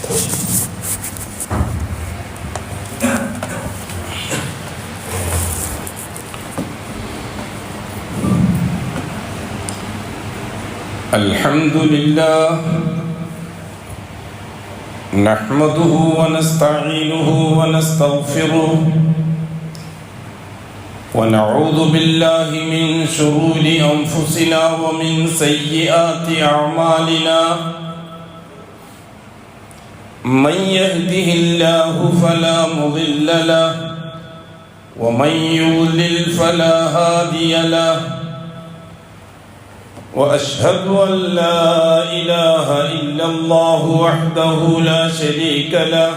الحمد لله نحمده ونستعينه ونستغفره ونعوذ بالله من شرور أنفسنا ومن سيئات أعمالنا من يهده الله فلا مضل له ومن يضلل فلا هادي له وأشهد أن لا إله إلا الله وحده لا شريك له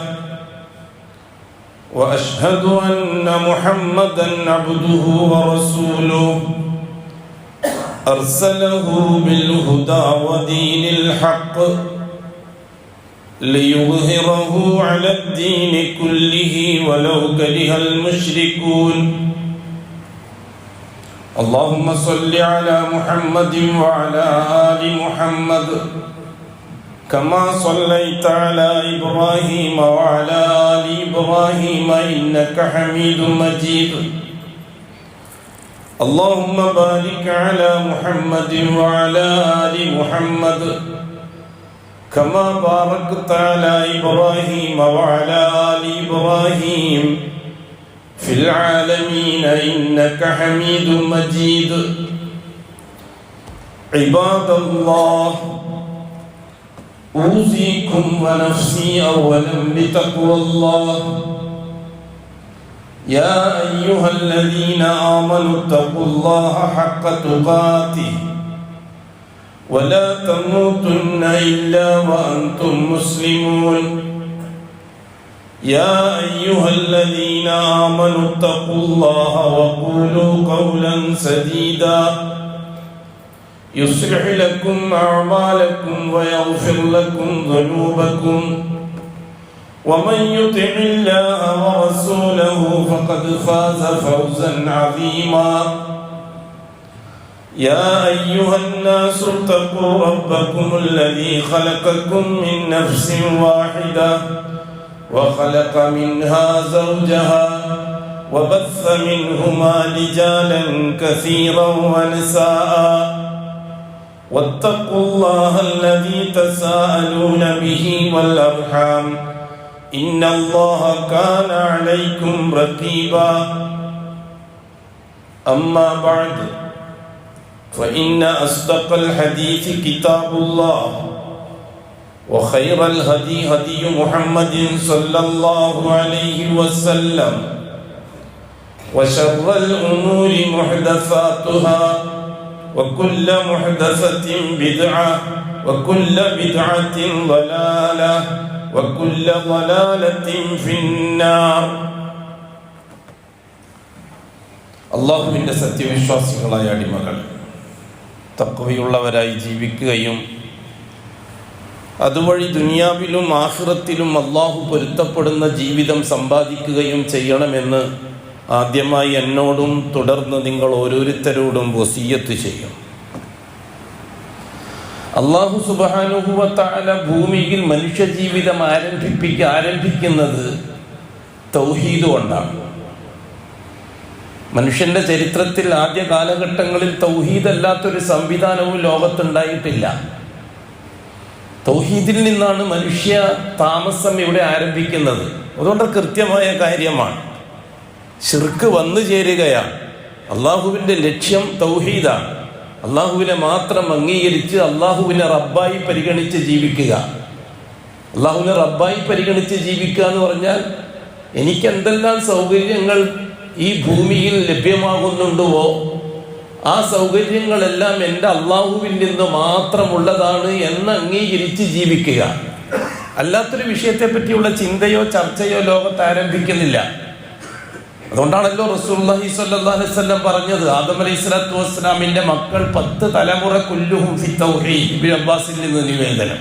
وأشهد أن محمدا عبده ورسوله أرسله بالهدى ودين الحق ليظهره على الدين كله ولو كره المشركون اللهم صل على محمد وعلى آل محمد كما صليت على إبراهيم وعلى آل إبراهيم إنك حميد مجيد اللهم بارك على محمد وعلى آل محمد كما باركت على إبراهيم وعلى آل إبراهيم في العالمين إنك حميد مجيد عباد الله أوصيكم ونفسي أولا بتقوى الله يا أيها الذين آمنوا اتقوا الله حق تقاته ولا تموتن إلا وأنتم مسلمون يا أيها الذين آمنوا اتقوا الله وقولوا قولا سديدا يصلح لكم أعمالكم ويغفر لكم ذنوبكم ومن يطع الله ورسوله فقد فاز فوزا عظيما يا أيها الناس اتقوا ربكم الذي خلقكم من نفس واحدة وخلق منها زوجها وبث منهما رجالا كثيرا ونساء واتقوا الله الذي تساءلون به والأرحام إن الله كان عليكم رقيبا أما بعد فإن أصدق الحديث كتاب الله وخير الهدي هدي محمد صلى الله عليه وسلم وشر الأمور محدثاتها وكل محدثة بدعة وكل بدعة ضلالة وكل ضلالة في النار അല്ലാഹുവിൻ്റെ സത്യവിശ്വാസികളായ അടിമകൾ തഖ്വയുള്ളവരായി ജീവിക്കുകയും അതുവഴി ദുനിയാവിലും ആഖിറത്തിലും അല്ലാഹു പൊരുത്തപ്പെടുന്ന ജീവിതം സമ്പാദിക്കുകയും ചെയ്യണമെന്ന് ആദ്യമായി എന്നോടും തുടർന്ന് നിങ്ങൾ ഓരോരുത്തരോടും വസിയ്യത്ത് ചെയ്യും. അല്ലാഹു സുബ്ഹാനഹു വ തആല ഭൂമിയിൽ മനുഷ്യജീവിതം ആരംഭിക്കുന്നത് തൗഹീദ് കൊണ്ടാണ്. മനുഷ്യന്റെ ചരിത്രത്തിൽ ആദ്യ കാലഘട്ടങ്ങളിൽ തൗഹീദ് അല്ലാത്തൊരു സംവിധാനവും ലോകത്തുണ്ടായിട്ടില്ല. തൗഹീദിൽ നിന്നാണ് മനുഷ്യ താമസം ഇവിടെ ആരംഭിക്കുന്നത്. അതുകൊണ്ട് കൃത്യമായ കാര്യമാണ്, ശിർക്ക് വന്നു ചേരുകയാണ്. അള്ളാഹുവിൻ്റെ ലക്ഷ്യം തൗഹീദാണ്. അള്ളാഹുവിനെ മാത്രം അംഗീകരിച്ച് അള്ളാഹുവിനെ റബ്ബായി പരിഗണിച്ച് ജീവിക്കുക. അള്ളാഹുവിനെ റബ്ബായി പരിഗണിച്ച് ജീവിക്കുക എന്ന് പറഞ്ഞാൽ എനിക്ക് എന്തെല്ലാം സൗകര്യങ്ങൾ ഈ ഭൂമിയിൽ ലഭ്യമാകുന്നുണ്ടോ ആ സൗകര്യങ്ങളെല്ലാം എൻ്റെ അള്ളാഹുവിൽ നിന്ന് മാത്രമുള്ളതാണ് എന്ന് അംഗീകരിച്ച് ജീവിക്കുക. അല്ലാത്തൊരു വിഷയത്തെ പറ്റിയുള്ള ചിന്തയോ ചർച്ചയോ ലോകത്ത് ആരംഭിക്കുന്നില്ല. അതുകൊണ്ടാണല്ലോ റസൂലുള്ളാഹി സ്വല്ലല്ലാഹു അലൈഹി വസല്ലം പറഞ്ഞത്, ആദം അലൈഹിസ്സലാത്തു വസ്സലാമിന്റെ മക്കൾ 10 തലമുറ കുല്ലുഹും ഫി തൗഹീദ്. ഇബ്നു അബ്ബാസിൽ നിന്ന് നിവേദനം.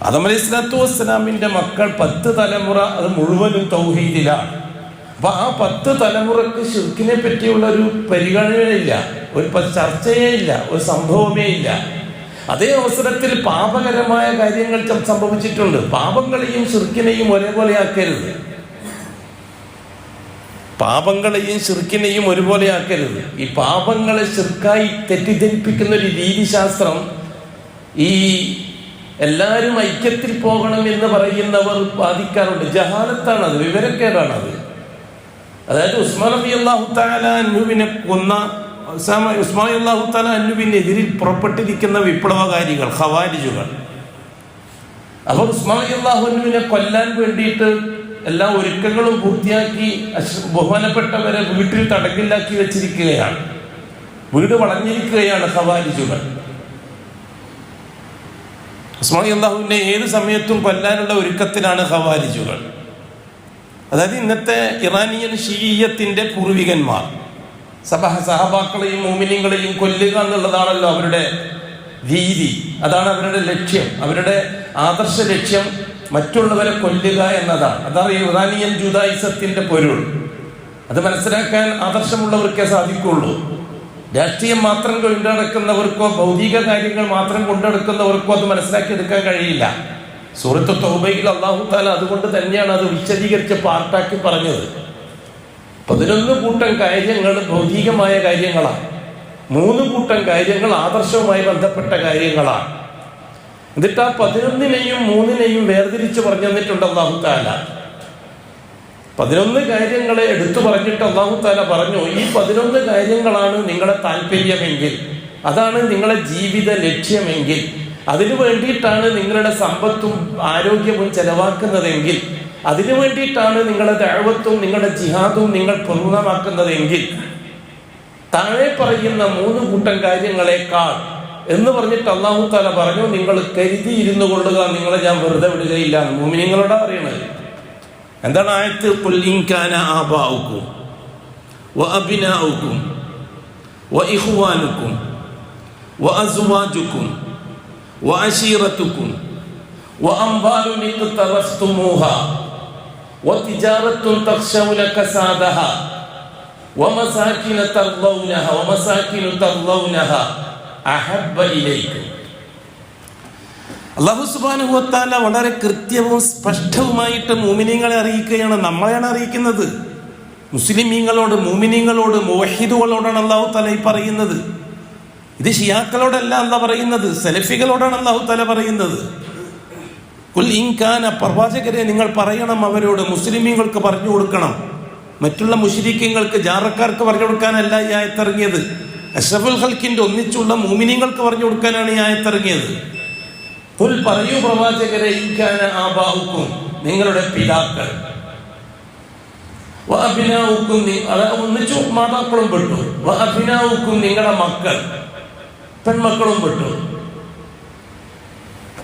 ആദം അലൈഹിസ്സലാത്തു വസ്സലാമിന്റെ മക്കൾ 10 തലമുറ അത് മുഴുവനും തൗഹീദിലാണ്. അപ്പൊ ആ 10 തലമുറക്ക് ശിർക്കിനെ പറ്റിയുള്ള ഒരു പരിഗണനയില്ല, ഒരു ചർച്ചയേ ഇല്ല, ഒരു സംഭവമേ ഇല്ല. അതേ അവസരത്തിൽ പാപകരമായ കാര്യങ്ങൾ സംഭവിച്ചിട്ടുണ്ട്. പാപങ്ങളെയും ശിർക്കിനെയും ഒരേപോലെ ആക്കരുത്. പാപങ്ങളെയും ശിർക്കിനെയും ഒരുപോലെ ആക്കരുത്. ഈ പാപങ്ങളെ ശിർക്കായി തെറ്റിദ്ധരിപ്പിക്കുന്ന ഒരു രീതിശാസ്ത്രം ഈ എല്ലാവരും ഐക്യത്തിൽ പോകണം എന്ന് പറയുന്നവർ വാദിക്കാറുണ്ട്. ജഹാലത്താണത്, വിവരക്കേടാണത്. അതായത് ഉസ്മാൻ റളിയല്ലാഹു തആല അൻഹുവിനെ കൊന്ന ഉസ്മാൻ റളിയല്ലാഹു തആല അൻഹുവിനെതിരിൽ പുറപ്പെട്ടിരിക്കുന്ന വിപ്ലവകാരികൾ ഖവാരിജുകൾ, അവർ ഉസ്മാൻ റളിയല്ലാഹു അൻഹുവിനെ കൊല്ലാൻ വേണ്ടിയിട്ട് എല്ലാ ഒരുക്കങ്ങളും പൂർത്തിയാക്കി ബഹുമാനപ്പെട്ടവരെ വീട്ടിൽ തടങ്കിലാക്കി വെച്ചിരിക്കുകയാണ്. വീട് വളഞ്ഞിരിക്കുകയാണ് ഖവാരിജുകൾ. ഉസ്മാൻ റളിയല്ലാഹുവിനെ ഏത് സമയത്തും കൊല്ലാനുള്ള ഒരുക്കത്തിലാണ് ഖവാരിജുകൾ. അതായത് ഇന്നത്തെ ഇറാനിയൻ ഷിഈയ്യത്തിന്റെ പൂർവികന്മാർ സഹബാക്കളെയും മുഅ്മിനീങ്ങളെയും കൊല്ലുക എന്നുള്ളതാണല്ലോ അവരുടെ രീതി. അതാണ് അവരുടെ ലക്ഷ്യം. അവരുടെ ആദർശ ലക്ഷ്യം മറ്റുള്ളവരെ കൊല്ലുക എന്നതാണ്. അതാണ് ഇറാനിയൻ ജൂദായിസത്തിന്റെ പൊരുൾ. അത് മനസ്സിലാക്കാൻ ആദർശമുള്ളവർക്കേ സാധിക്കുള്ളൂ. രാഷ്ട്രീയം മാത്രം കൊണ്ടുനടക്കുന്നവർക്കോ ഭൗതിക കാര്യങ്ങൾ മാത്രം കൊണ്ടുനടക്കുന്നവർക്കോ അത് മനസ്സിലാക്കിയെടുക്കാൻ കഴിയില്ല. സൂറത്ത് തൗബയിൽ അല്ലാഹു തആല അതുകൊണ്ട് തന്നെയാണ് അത് വിശദീകരിച്ച് പാർട്ടാക്കി പറഞ്ഞത്. 11 കൂട്ടം കാര്യങ്ങൾ ഭൗതികമായ കാര്യങ്ങളാണ്, 3 കൂട്ടം കാര്യങ്ങൾ ആദർശവുമായി ബന്ധപ്പെട്ട കാര്യങ്ങളാണ്. എന്നിട്ട് ആ 11നെയും 3നെയും വേർതിരിച്ച് പറഞ്ഞു തന്നിട്ടുണ്ട് അല്ലാഹു തആല. 11 കാര്യങ്ങളെ എടുത്തു പറഞ്ഞിട്ട് അല്ലാഹു തആല പറഞ്ഞു, ഈ 11 കാര്യങ്ങളാണ് നിങ്ങളുടെ താല്പര്യമെങ്കിൽ, അതാണ് നിങ്ങളുടെ ജീവിത ലക്ഷ്യമെങ്കിൽ, അതിനു വേണ്ടിയിട്ടാണ് നിങ്ങളുടെ സമ്പത്തും ആരോഗ്യവും ചെലവാക്കുന്നതെങ്കിൽ, അതിനു വേണ്ടിയിട്ടാണ് നിങ്ങളുടെ ദഅവത്തും നിങ്ങളുടെ ജിഹാദും നിങ്ങൾ പൂർണ്ണമാക്കുന്നതെങ്കിൽ, താഴെ പറയുന്ന 3 കൂട്ടം കാര്യങ്ങളെക്കാൾ എന്ന് പറഞ്ഞിട്ട് അല്ലാഹു തആല പറഞ്ഞു, നിങ്ങൾ കരുതിയിരുന്നു കൊള്ളുക, നിങ്ങളെ ഞാൻ വെറുതെ വിടുകയില്ല. മുഅ്മിനീങ്ങളോടാ പറയുന്നത്. എന്താണ് ആയത്ത്? ഖുൽ ഇൻ കാന ആബാഉകും വഅബ്നാഉകും വഇഖ്വാനുകും വഅസ്വാജുകും വഅശീറതുകും വഅംവാലുൻ ഇഖ്തറഫ്തുമൂഹാ വതിജാറത്തുൻ തഖ്ശൗന കസാദഹാ വമസാകിന തർളൗനഹാ അഹബ്ബ ഇലൈക്കും. അല്ലാഹു സുബ്ഹാനഹു വ തആല വളരെ കൃത്യവും സ്പഷ്ടവുമായിട്ട് മുഅ്മിനീങ്ങളെ അറിയിക്കുകയാണ്. നമ്മളെയാണ് അറിയിക്കുന്നത്. മുസ്ലിമീങ്ങളോട്, മുഅ്മിനീങ്ങളോട്, മുവഹിദുകളോടാണ് അല്ലാഹു തആല ഈ പറയുന്നത്. ഇത് ഷിയാക്കളോടല്ല അല്ലാഹു പറയുന്നത്, സലഫികളോടാണ് അല്ലാഹു തആല പറയുന്നത്. ഖുൽ ഇൻ കാന, പ്രവാചകരെ നിങ്ങൾ പറയണം അവരോട്, മുസ്ലിമീങ്ങൾക്ക് പറഞ്ഞു കൊടുക്കണം. മറ്റുള്ള മുശ്രിക്കീങ്ങൾക്ക്, ജാറക്കാർക്ക് പറഞ്ഞു കൊടുക്കാനല്ല ഈ ആയത്തിറങ്ങിയത്. അഷ്റഫുൽ ഖൽക്കിന്റെ ഒന്നിച്ചുള്ള മുഅ്മിനീങ്ങൾക്ക് പറഞ്ഞു കൊടുക്കാനാണ് ഈ ആയത്തിറങ്ങിയത്. ഖുൽ, പറയൂ പ്രവാചകരെ, ഇൻ കാന ആബാഉകും, നിങ്ങളുടെ പിതാക്കൾ, വഅബ്നാഉകും, ഒന്നിച്ചു മാതാക്കളും പെട്ടു, വഅബ്നാഉകും, നിങ്ങളുടെ മക്കൾ, പെൺമക്കളും പെട്ടു,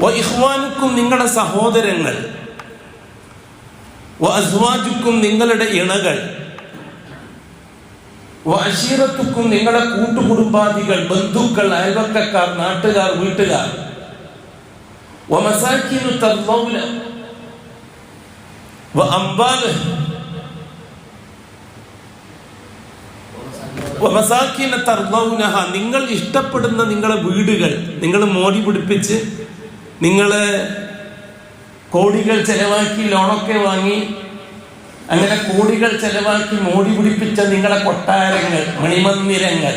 വഇഖ്വാനുക്കും, നിങ്ങളുടെ സഹോദരങ്ങൾ, വഅസ്വാജുക്കും, നിങ്ങളുടെ ഇണകൾ, വഅശീറത്തുക്കും, നിങ്ങളുടെ കൂട്ടുകുടുംബാദികൾ, ബന്ധുക്കൾ, അയൽവക്കക്കാർ, നാട്ടുകാർ, വീട്ടുകാർ, വമസാകിനു തർളൗന വഅംവാൽ വമസാകിന തർളൗനഹ, നിങ്ങൾ ഇഷ്ടപ്പെടുന്ന നിങ്ങളുടെ വീടുകൾ നിങ്ങൾ മോടി പിടിപ്പിച്ച്, നിങ്ങൾ കോടികൾ ചെലവാക്കി ലോണൊക്കെ വാങ്ങി അങ്ങനെ കോടികൾ ചെലവാക്കി മോടി പിടിപ്പിച്ച നിങ്ങളുടെ കൊട്ടാരങ്ങൾ, മണിമന്ദിരങ്ങൾ,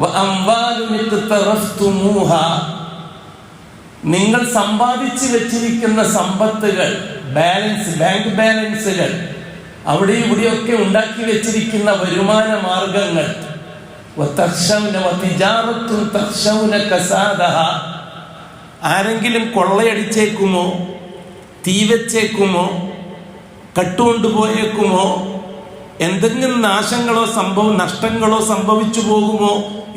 വഅംവാലുൻ ഇഖ്തറഫ്തുമൂഹാ, നിങ്ങൾ സമ്പാദിച്ചു വെച്ചിരിക്കുന്ന സമ്പത്തുകൾ, ബാലൻസ്, ബാങ്ക് ബാലൻസുകൾ, അവിടെ ഇവിടെയൊക്കെ ഉണ്ടാക്കി വെച്ചിരിക്കുന്ന വരുമാന മാർഗങ്ങൾ, ആരെങ്കിലും കൊള്ളയടിച്ചേക്കുമോ, തീവച്ചേക്കുമോ, കട്ടുകൊണ്ടുപോയേക്കുമോ, എന്തെങ്കിലും നാശങ്ങളോ നഷ്ടങ്ങളോ സംഭവിച്ചു പോകുമോ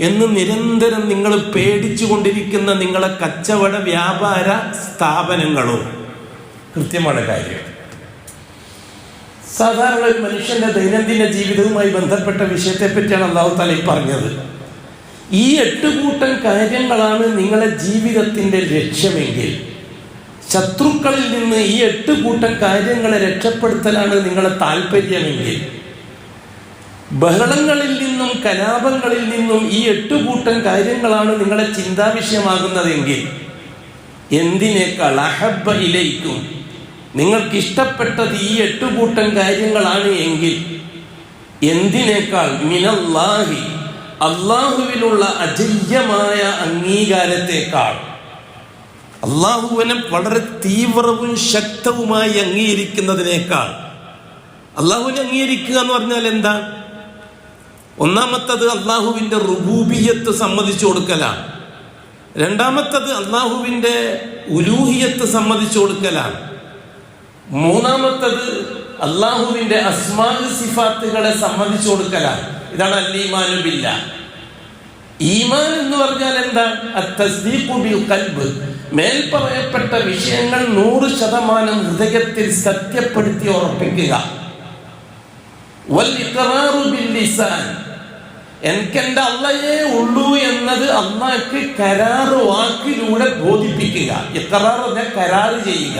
എന്ന് നിരന്തരം നിങ്ങൾ പേടിച്ചു കൊണ്ടിരിക്കുന്ന നിങ്ങളെ കച്ചവട വ്യാപാര സ്ഥാപനങ്ങളോ, കൃത്യമാണ് കാര്യം. സാധാരണ ഒരു മനുഷ്യന്റെ ദൈനംദിന ജീവിതവുമായി ബന്ധപ്പെട്ട വിഷയത്തെ പറ്റിയാണ് അല്ലാഹു തആല പറഞ്ഞത്. ഈ 8 കൂട്ടം കാര്യങ്ങളാണ് നിങ്ങളുടെ ജീവിതത്തിന്റെ ലക്ഷ്യമെങ്കിൽ, ശത്രുക്കളിൽ നിന്ന് ഈ 8 കൂട്ടം കാര്യങ്ങളെ രക്ഷപ്പെടുത്തലാണ് നിങ്ങളുടെ താല്പര്യമെങ്കിൽ, ബഹളങ്ങളിൽ നിന്നും കലാപങ്ങളിൽ നിന്നും ഈ 8 കൂട്ടം കാര്യങ്ങളാണ് നിങ്ങളുടെ ചിന്താ വിഷയമാകുന്നതെങ്കിൽ എന്തിനേക്കാൾ അഹബ്ബ ഇലൈക്കും, നിങ്ങൾക്ക് ഇഷ്ടപ്പെട്ടത് ഈ 8 കൂട്ടം കാര്യങ്ങളാണ് എങ്കിൽ എന്തിനേക്കാൾ മിനല്ലാഹി, അള്ളാഹുവിനുള്ള അജയ്യമായ അംഗീകാരത്തെക്കാൾ, അള്ളാഹുവിനെ വളരെ തീവ്രവും ശക്തവുമായി അംഗീകരിക്കുന്നതിനേക്കാൾ. അള്ളാഹുവിനെ അംഗീകരിക്കുക എന്ന് പറഞ്ഞാൽ എന്താ? ഒന്നാമത്തത് അള്ളാഹുവിൻ്റെ റുബൂബിയത്ത് സമ്മതിച്ചു കൊടുക്കലാണ്. രണ്ടാമത്തത് അള്ളാഹുവിൻ്റെ ഉലൂഹിയത്ത് സമ്മതിച്ചു കൊടുക്കലാണ്. മൂന്നാമത്തത് അള്ളാഹുവിൻ്റെ അസ്മാഉ സിഫാത്തുകളെ സമ്മതിച്ചു കൊടുക്കലാണ്. ഇതാണ് അൽ-ഈമാനു ബില്ലാഹ്. ഈമാൻ എന്ന് പറഞ്ഞാൽ എന്താണ്? അത്തസ്ദീഖു ബിൽ ഖൽബ്, മേൽ പറയപ്പെട്ട വിഷയങ്ങൾ 100% ഹൃദയത്തിൽ സത്യപ്പെടുത്തി ഉറപ്പിക്കുക. വൽ ഇഖ്റാറു ബിൽ ലിസാൻ, എനിക്കെന്റെ അള്ളയെ ഉള്ളൂ എന്നത് അള്ളാഹ്ക്ക് കരാറ് വാക്കിലൂടെ ബോധിപ്പിക്കുക. ഇഖ്റാർ പറഞ്ഞാൽ കരാറ് ചെയ്യുക.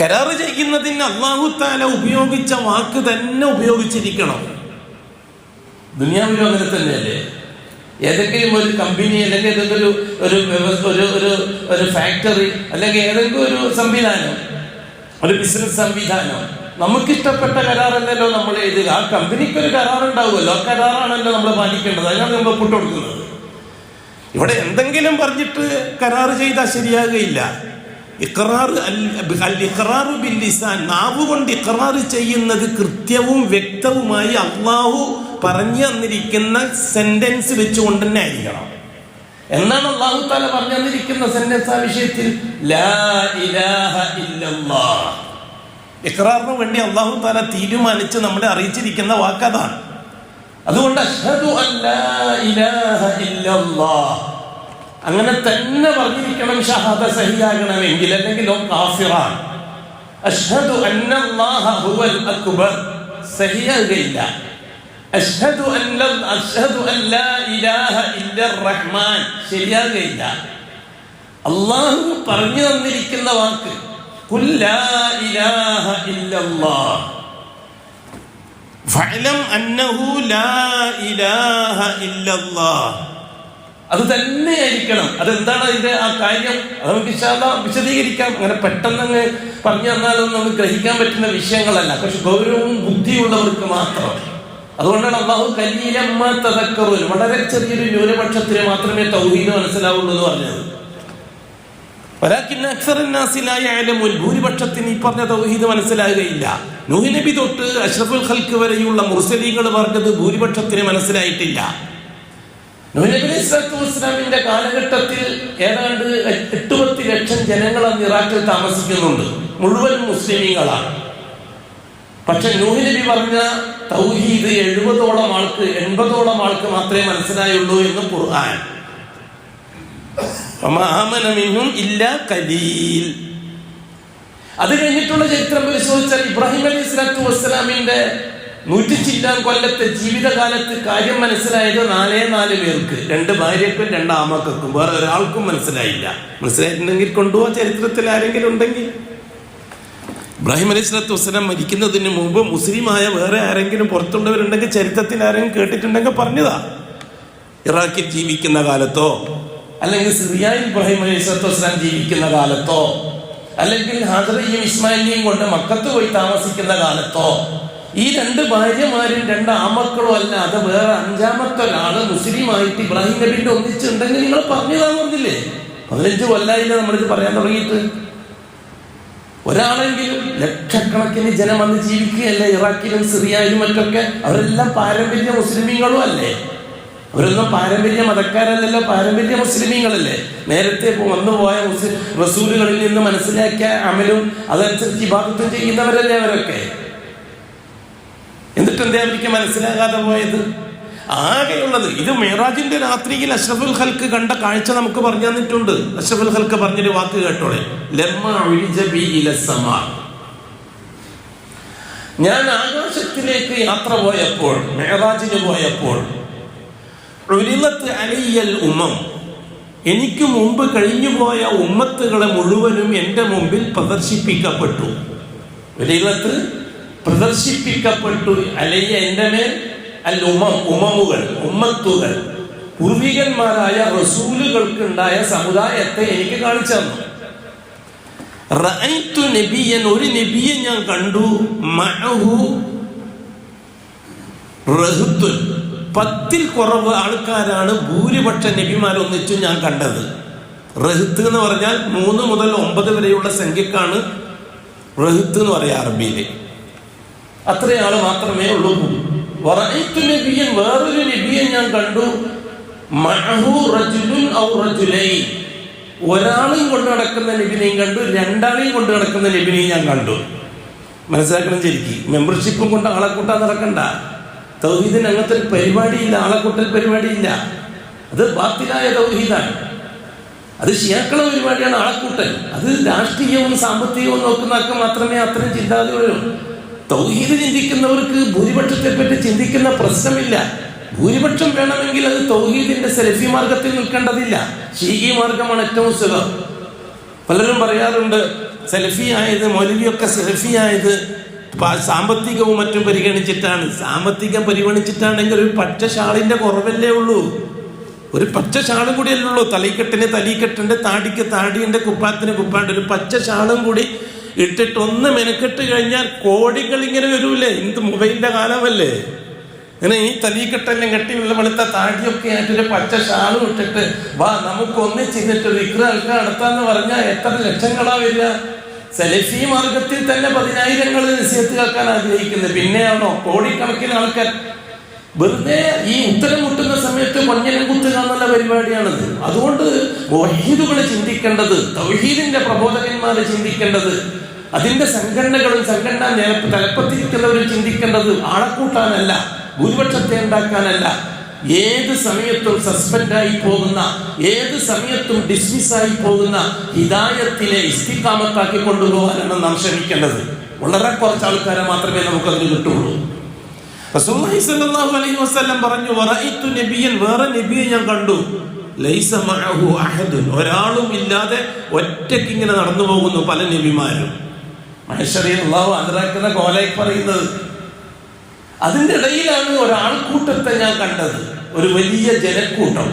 കരാറ് ചെയ്യുന്നതിന് അല്ലാഹു തആല ഉപയോഗിച്ച വാക്ക് തന്നെ ഉപയോഗിച്ചിരിക്കണം. ദുനിയാവിലും അങ്ങനെ തന്നെയല്ലേ? ഏതെങ്കിലും ഒരു കമ്പനി അല്ലെങ്കിൽ ഏതെങ്കിലും ഒരു ഫാക്ടറി അല്ലെങ്കിൽ ഏതെങ്കിലും ഒരു സംവിധാനം, ഒരു ബിസിനസ് സംവിധാനം, നമുക്കിഷ്ടപ്പെട്ട കരാറല്ലല്ലോ നമ്മൾ എഴുതുക. ആ കമ്പനിക്ക് ഒരു കരാറുണ്ടാവുമല്ലോ, ആ കരാറാണല്ലോ നമ്മൾ പാലിക്കേണ്ടത്. അതിനാണ് നമ്മൾ ഒപ്പിട്ട് കൊടുക്കുന്നത്. ഇവിടെ എന്തെങ്കിലും പറഞ്ഞിട്ട് കരാറ് ചെയ്താൽ ശരിയാകുകയില്ല. ഇഖ്റാറു ബിൽ ലിസാൻ, നാവ് കൊണ്ട് ഇഖ്റാർ ചെയ്യുന്നത് കൃത്യവും വ്യക്തവുമായി അള്ളാഹു പറഞ്ഞു തന്നിരിക്കുന്ന സെന്റൻസ് വെച്ചുകൊണ്ട് തന്നെ ആയിരിക്കണം. എന്നാണ് അള്ളാഹു തആല പറഞ്ഞു തന്നിരിക്കുന്ന സെന്റൻസ് ആ വിഷയത്തിൽ? ലാ ഇലാഹ ഇല്ലല്ലാഹ്. ഇഖ്റാറിന് വേണ്ടി അള്ളാഹു തആല തീരുമാനിച്ച് നമ്മളെ അറിയിച്ചിരിക്കുന്ന വാക്കതാണ്. അതുകൊണ്ട് അഷ്ഹദു അല്ലാ ഇലാഹ ഇല്ലല്ലാഹ് അങ്ങനെ തന്നെ പറഞ്ഞിരിക്കണം. ഷഹാദ സഹിയാകണമെങ്കിൽ, അല്ലെങ്കിൽ കാഫിറാൻ. അഷ്ഹദു അന്നല്ലാഹ ഹുവൽ അക്ബർ സഹിയാകുകയില്ല. അഷ്ഹദു അല്ലാ ഇലാഹ ഇല്ലർ റഹ്മാൻ ശരിയാകുകയില്ല. അള്ളാഹു പറഞ്ഞു തന്നിരിക്കുന്ന വാക്ക് ഖുൽ ലാ ഇലാഹ ഇല്ലല്ലാഹ് ഫഅലം അന്നഹു ലാ ഇലാഹ ഇല്ലല്ലാഹ്. അത് തന്നെയായിരിക്കണം. അതെന്താണ് അതിന്റെ ആ കാര്യം? അത് നമുക്ക് വിശദീകരിക്കാം. അങ്ങനെ പെട്ടെന്ന് പറഞ്ഞു തന്നാലൊന്നും നമുക്ക് ഗ്രഹിക്കാൻ പറ്റുന്ന വിഷയങ്ങളല്ല. പക്ഷെ ഗൗരവവും ബുദ്ധിയുള്ളവർക്ക് മാത്രം. അതുകൊണ്ടാണ് അല്ലാഹു ഖലീലമ്മ തദക്കറൂൻ, വളരെ ചെറിയൊരു ന്യൂനപക്ഷത്തിന് മാത്രമേ തൗഹീദ് മനസ്സിലാവുള്ളൂ എന്ന് പറഞ്ഞത്. വലാകിന്ന അക്സറൻ നാസി ലാ യഅലമൂൻ, ഭൂരിപക്ഷത്തിന് ഈ പറഞ്ഞ തൗഹീദ് മനസ്സിലാകുകയില്ല. നൂഹ് നബി തൊട്ട് അഷ്റഫുൽ ഖൽഖ് വരെയുള്ള മുർസലീങ്ങൾ പറഞ്ഞത് ഭൂരിപക്ഷത്തിന് മനസ്സിലായിട്ടില്ല. നൂഹ് നബി അലൈഹിസ്സലാത്തു വസ്സലാമിന്റെ കാലഘട്ടത്തിൽ ഏതാണ്ട് 8-10 ലക്ഷം ജനങ്ങൾ അന്ന് ഇറാഖിൽ താമസിക്കുന്നുണ്ട്. മുഴുവൻ മുസ്ലിമീങ്ങളാണ്. പക്ഷെ നൂഹ് നബി പറഞ്ഞ തൗഹീദ് 70ഓളം ആൾക്ക് 80ഓളം ആൾക്ക് മാത്രമേ മനസ്സിലായുള്ളൂ എന്ന് ഖുർആൻ. അത് കഴിഞ്ഞിട്ടുള്ള ചരിത്രം പരിശോധിച്ചാൽ ഇബ്രാഹിം അലൈഹിസ്സലാത്തു വസ്സലാമിന്റെ 100 ചില്ലാൻ കൊല്ലത്തെ ജീവിതകാലത്ത് കാര്യം മനസ്സിലായത് 4 പേർക്ക്, 2 ഭാര്യക്കും 2 ആമക്കും, വേറെ ഒരാൾക്കും മനസ്സിലായില്ല. മനസ്സിലായിട്ടുണ്ടെങ്കിൽ കൊണ്ടുപോകാൻ ചരിത്രത്തിൽ ആരെങ്കിലും ഉണ്ടെങ്കിൽ. ഇബ്രാഹിം അലൈഹിസ്സലാത്തു വസ്സലാം മരിക്കുന്നതിന് മുമ്പ് മുസ്ലിമായ വേറെ ആരെങ്കിലും പുറത്തുള്ളവരുണ്ടെങ്കിൽ ചരിത്രത്തിൽ ആരെങ്കിലും കേട്ടിട്ടുണ്ടെങ്കിൽ പറഞ്ഞതാ. ഇറാഖിൽ ജീവിക്കുന്ന കാലത്തോ, അല്ലെങ്കിൽ സിറിയയിൽ ഇബ്രാഹിം അലൈഹിസ്സലാത്തു വസ്സലാം ജീവിക്കുന്ന കാലത്തോ, അല്ലെങ്കിൽ ഹാജറയും ഇസ്മായിലിനെയും കൊണ്ട് മക്കത്ത് പോയി താമസിക്കുന്ന കാലത്തോ, ഈ 2 ഭാര്യമാരും 2 ആമക്കളും അല്ലാതെ വേറെ 5ാമത്തെ ഒരാള് മുസ്ലിമായിട്ട് ഇബ്രാഹിം നബിന്റെ ഒന്നിച്ചുണ്ടെങ്കിൽ നിങ്ങൾ പറഞ്ഞതാന്ന് പറഞ്ഞില്ലേ? 15 കൊല്ലായില്ല നമ്മളിത് പറയാൻ തുടങ്ങിയിട്ട്. ഒരാളെങ്കിലും, ലക്ഷക്കണക്കിന് ജനം അന്ന് ജീവിക്കുകയല്ലേ ഇറാഖിലും സിറിയയിലും മറ്റൊക്കെ. അവരെല്ലാം പാരമ്പര്യ മുസ്ലിമീങ്ങളും അല്ലേ? അവരൊന്നും പാരമ്പര്യ മതക്കാരല്ലല്ലോ, പാരമ്പര്യ മുസ്ലിമീങ്ങളല്ലേ? നേരത്തെ വന്നുപോയ റസൂലുകളിൽ നിന്ന് മനസ്സിലാക്കിയ അമലും അതനുസരിച്ച് ഇബാദത്തും ചെയ്യുന്നവരല്ലേ അവരൊക്കെ. എന്നിട്ട് എന്താ അവർക്ക് മനസ്സിലാകാതെ പോയത്? ആകെയുള്ളത് ഇത് മിഅ്റാജിന്റെ രാത്രിയിൽ അഷ്റഫുൽ ഖൽഖ് കണ്ട കാഴ്ച നമുക്ക് പറഞ്ഞു തന്നിട്ടുണ്ട്. അഷ്റഫുൽ ഖൽഖ് പറഞ്ഞൊരു വാക്ക് കേട്ടോളെ, ലമ്മാ ഉരിജ ബി ഇലസ്സമാ. ഞാൻ ആകാശത്തിലേക്ക് യാത്ര പോയപ്പോൾ, മിഅ്റാജിന് പോയപ്പോൾ, ഉരിലത്ത് അലയ്യൽ ഉമ്മം, എനിക്ക് മുമ്പ് കഴിഞ്ഞുപോയ ഉമ്മത്തുകളെ മുഴുവനും എൻ്റെ മുമ്പിൽ പ്രദർശിപ്പിക്കപ്പെട്ടു. ഉരിലത്ത് പ്രദർശിപ്പിക്കപ്പെട്ടു. അലയ്യ എൻ്റെ മേൽ അൽ ഉമമുകൾ ഉമ്മത്തുകൾ പൂർവികന്മാരായ റസൂലുകൾക്ക് ഉണ്ടായ സമുദായത്തെ എനിക്ക് കാണിച്ചു തന്നു. റഅയ്തു നബിയൻ, ഒരു നബിയെ ഞാൻ കണ്ടു, മഅഹു റഹ്തുൻ, 10 കുറവ് ആൾക്കാരാണ് ഭൂരിപക്ഷ നബിമാരൊന്നിച്ചു ഞാൻ കണ്ടത്. റഹ്ത്ത് എന്ന് പറഞ്ഞാൽ 3 മുതൽ 9 വരെയുള്ള സംഖ്യക്കാണ് റഹ്ത്ത് എന്ന് പറയാം അറബിയില്. അത്രയാള് മാത്രമേ ഉള്ളൂ. വറഅയ്തു നബിയൻ, വേറൊരു നബിയെ ഞാൻ കണ്ടു, മഅഹു റജുലുൻ ഔ റജുലൈൻ, ഒരാളെയും കൊണ്ട് നടക്കുന്ന നബിനെയും കണ്ടു, 2 ആളെയും കൊണ്ട് നടക്കുന്ന നബിനെയും ഞാൻ കണ്ടു. മനസ്സിലാക്കണം ശരിക്കും. മെമ്പർഷിപ്പും കൊണ്ട് ആളെ കൂട്ടാൻ നടക്കണ്ട. തൗഹീദിന് അങ്ങനത്തെ ഒരു പരിപാടിയില്ല, ആളെ കൂട്ടൽ പരിപാടിയില്ല. അത് ബാത്തിലായ തൗഹീദാണ്. അത് ശിയാക്കള പരിപാടിയാണ് ആളെക്കൂട്ടൽ. അത് രാഷ്ട്രീയവും സാമ്പത്തികവും നോക്കുന്നവർക്ക് മാത്രമേ അത്തരം ചിന്താഗതിയുള്ളൂ. തൗഹീദ് ചിന്തിക്കുന്നവർക്ക് ഭൂരിപക്ഷത്തെ പറ്റി ചിന്തിക്കുന്ന പ്രശ്നമില്ല. ഭൂരിപക്ഷം വേണമെങ്കിൽ അത് തൗഹീദിന്റെ സെൽഫി മാർഗത്തിൽ നിൽക്കേണ്ടതില്ല, ഷീഈ മാർഗമാണ് ഏറ്റവും സുഖം. പലരും പറയാറുണ്ട് സെൽഫി ആയത്, മൗലവിയൊക്കെ സെൽഫി ആയത് സാമ്പത്തികവും മറ്റും പരിഗണിച്ചിട്ടാണ്. സാമ്പത്തികം പരിഗണിച്ചിട്ടാണെങ്കിൽ ഒരു പച്ച ഷാളിന്റെ കുറവല്ലേ ഉള്ളൂ, ഒരു പച്ച ഷാളും കൂടി അല്ലേ ഉള്ളൂ. തലീക്കെട്ടിന് തലീക്കെട്ടുണ്ട്, താടിക്ക് താടിയുണ്ട്, കുപ്പാത്തിന് കുപ്പാണ്ട്. ഒരു പച്ച ഷാളും കൂടി ഇട്ടിട്ട് ഒന്ന് മെനക്കെട്ട് കഴിഞ്ഞാൽ കോടികൾ ഇങ്ങനെ വരൂലേ. ഇന്ന് മൊബൈലിന്റെ കാലമല്ലേ. ഇങ്ങനെ ഈ തലീക്കെട്ടെല്ലാം കെട്ടി വെളുത്ത താടിയൊക്കെ ആയിട്ടൊരു പച്ച ഷാളും ഇട്ടിട്ട് വാ നമുക്ക് ഒന്നിച്ചിരുന്നിട്ട് വിക്ര ആൾക്കാർ നടത്താന്ന് പറഞ്ഞാൽ എത്ര ലക്ഷങ്ങളാ വരിക. സെലഫി മാർഗത്തിൽ തന്നെ 10,000 നിശ്ചയത്ത് കേൾക്കാൻ ആഗ്രഹിക്കുന്നത്, പിന്നെയാണോ കോടിക്കണക്കിന് ആൾക്കാർ. വെറുതെ ഈ ഉത്തരം മുട്ടുന്ന സമയത്ത് മഞ്ഞനം കുത്തുക എന്നുള്ള പരിപാടിയാണത്. അതുകൊണ്ട് വഹീദുകൾ ചിന്തിക്കേണ്ടത്, തൗഹീദിന്റെ പ്രബോധകന്മാരെ ചിന്തിക്കേണ്ടത്, അതിന്റെ സംഘടനകളും സംഘടനാ തലപ്പത്തിരിക്കുന്നവരും ചിന്തിക്കേണ്ടത് ആളെക്കൂട്ടാനല്ല, ഭൂരിപക്ഷത്തെ ഉണ്ടാക്കാനല്ല. ഏത് സമയത്തും സസ്പെൻഡായി പോകുന്ന, ഏത് സമയത്തും ഡിസ്മിസ്സായി പോകുന്ന ഹിദായത്തിനെ ഇസ്തിഖാമത്താക്കി കൊണ്ടുപോകാനാണ് നാം ശ്രമിക്കേണ്ടത്. വളരെ കുറച്ച് ആൾക്കാരെ മാത്രമേ നമുക്കതിന് കിട്ടുള്ളൂ. റസൂലുള്ളാഹി സ്വല്ലല്ലാഹു അലൈഹി വസല്ലം പറഞ്ഞു, വറഅയ്തു നബിയൻ, വേറെ നബിയെ ഞാൻ കണ്ടു, ലൈസ മഅഹു അഹദുൻ, ഒരാളും ഇല്ലാതെ ഒറ്റയ്ക്ക് ഇങ്ങനെ നടന്നു പോകുന്നു പല നബിമാരും. മഹ്ശറിൽ അല്ലാഹു അതിറാക്കുന്ന കോലായി പറയുന്നത്. അതിൻ്റെ ഇടയിലാണ് ഒരാൾക്കൂട്ടത്തെ ഞാൻ കണ്ടത്, ഒരു വലിയ ജനക്കൂട്ടം.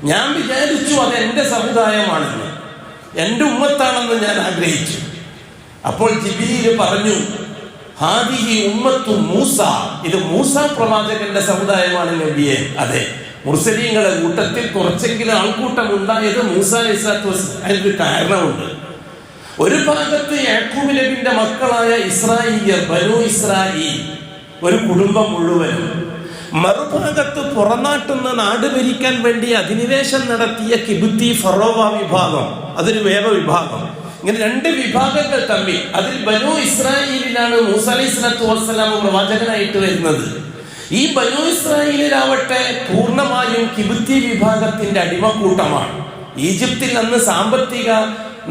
ഞാൻ വിചാരിച്ചു അത് എൻ്റെ സമുദായമാണെന്ന്, എൻ്റെ ഉമ്മത്താണെന്ന് ഞാൻ ആഗ്രഹിച്ചു. അപ്പോൾ ജിബ്രീൽ പറഞ്ഞു, ഹാദിഹി ഉമ്മത്തു മൂസ, ഇത് മൂസ പ്രവാചകന്റെ സമുദായമാണ് നബിയെ. അതെ, മുർസലീങ്ങളുടെ കൂട്ടത്തിൽ കുറച്ചെങ്കിലും ആൾക്കൂട്ടം ഉണ്ടായത് മൂസ അലൈഹിസ്സലാത്തു വസ്സലാം. അതിനൊരു കാരണമുണ്ട്. ഒരു ഭാഗത്ത് യാക്കൂബ് നബിന്റെ മക്കളായ ഇസ്രായേലിയർ, ബനൂ ഇസ്രായേൽ, ഒരു കുടുംബം മുഴുവനും. മറുഭാഗത്ത് പുറനാട്ടുന്ന നാട് ഭരിക്കാൻ വേണ്ടി അധിനിവേശം നടത്തിയ കിബുത്തി ഫറോവ വിഭാഗം, അതൊരു വേറെ വിഭാഗം. ഇങ്ങനെ 2 വിഭാഗങ്ങൾ തമ്മിൽ. അതിൽ ബനൂ ഇസ്രായേലിലാണ് മൂസ അലൈഹിസ്സലാത്തു വസ്സലാം പ്രവാചകനായിട്ട് വരുന്നത്. ഈ ബനൂ ഇസ്രായേലിലാവട്ടെ പൂർണ്ണമായും കിബുത്തി വിഭാഗത്തിന്റെ അടിമക്കൂട്ടമാണ്. ഈജിപ്തിൽ അന്ന് സാമ്പത്തിക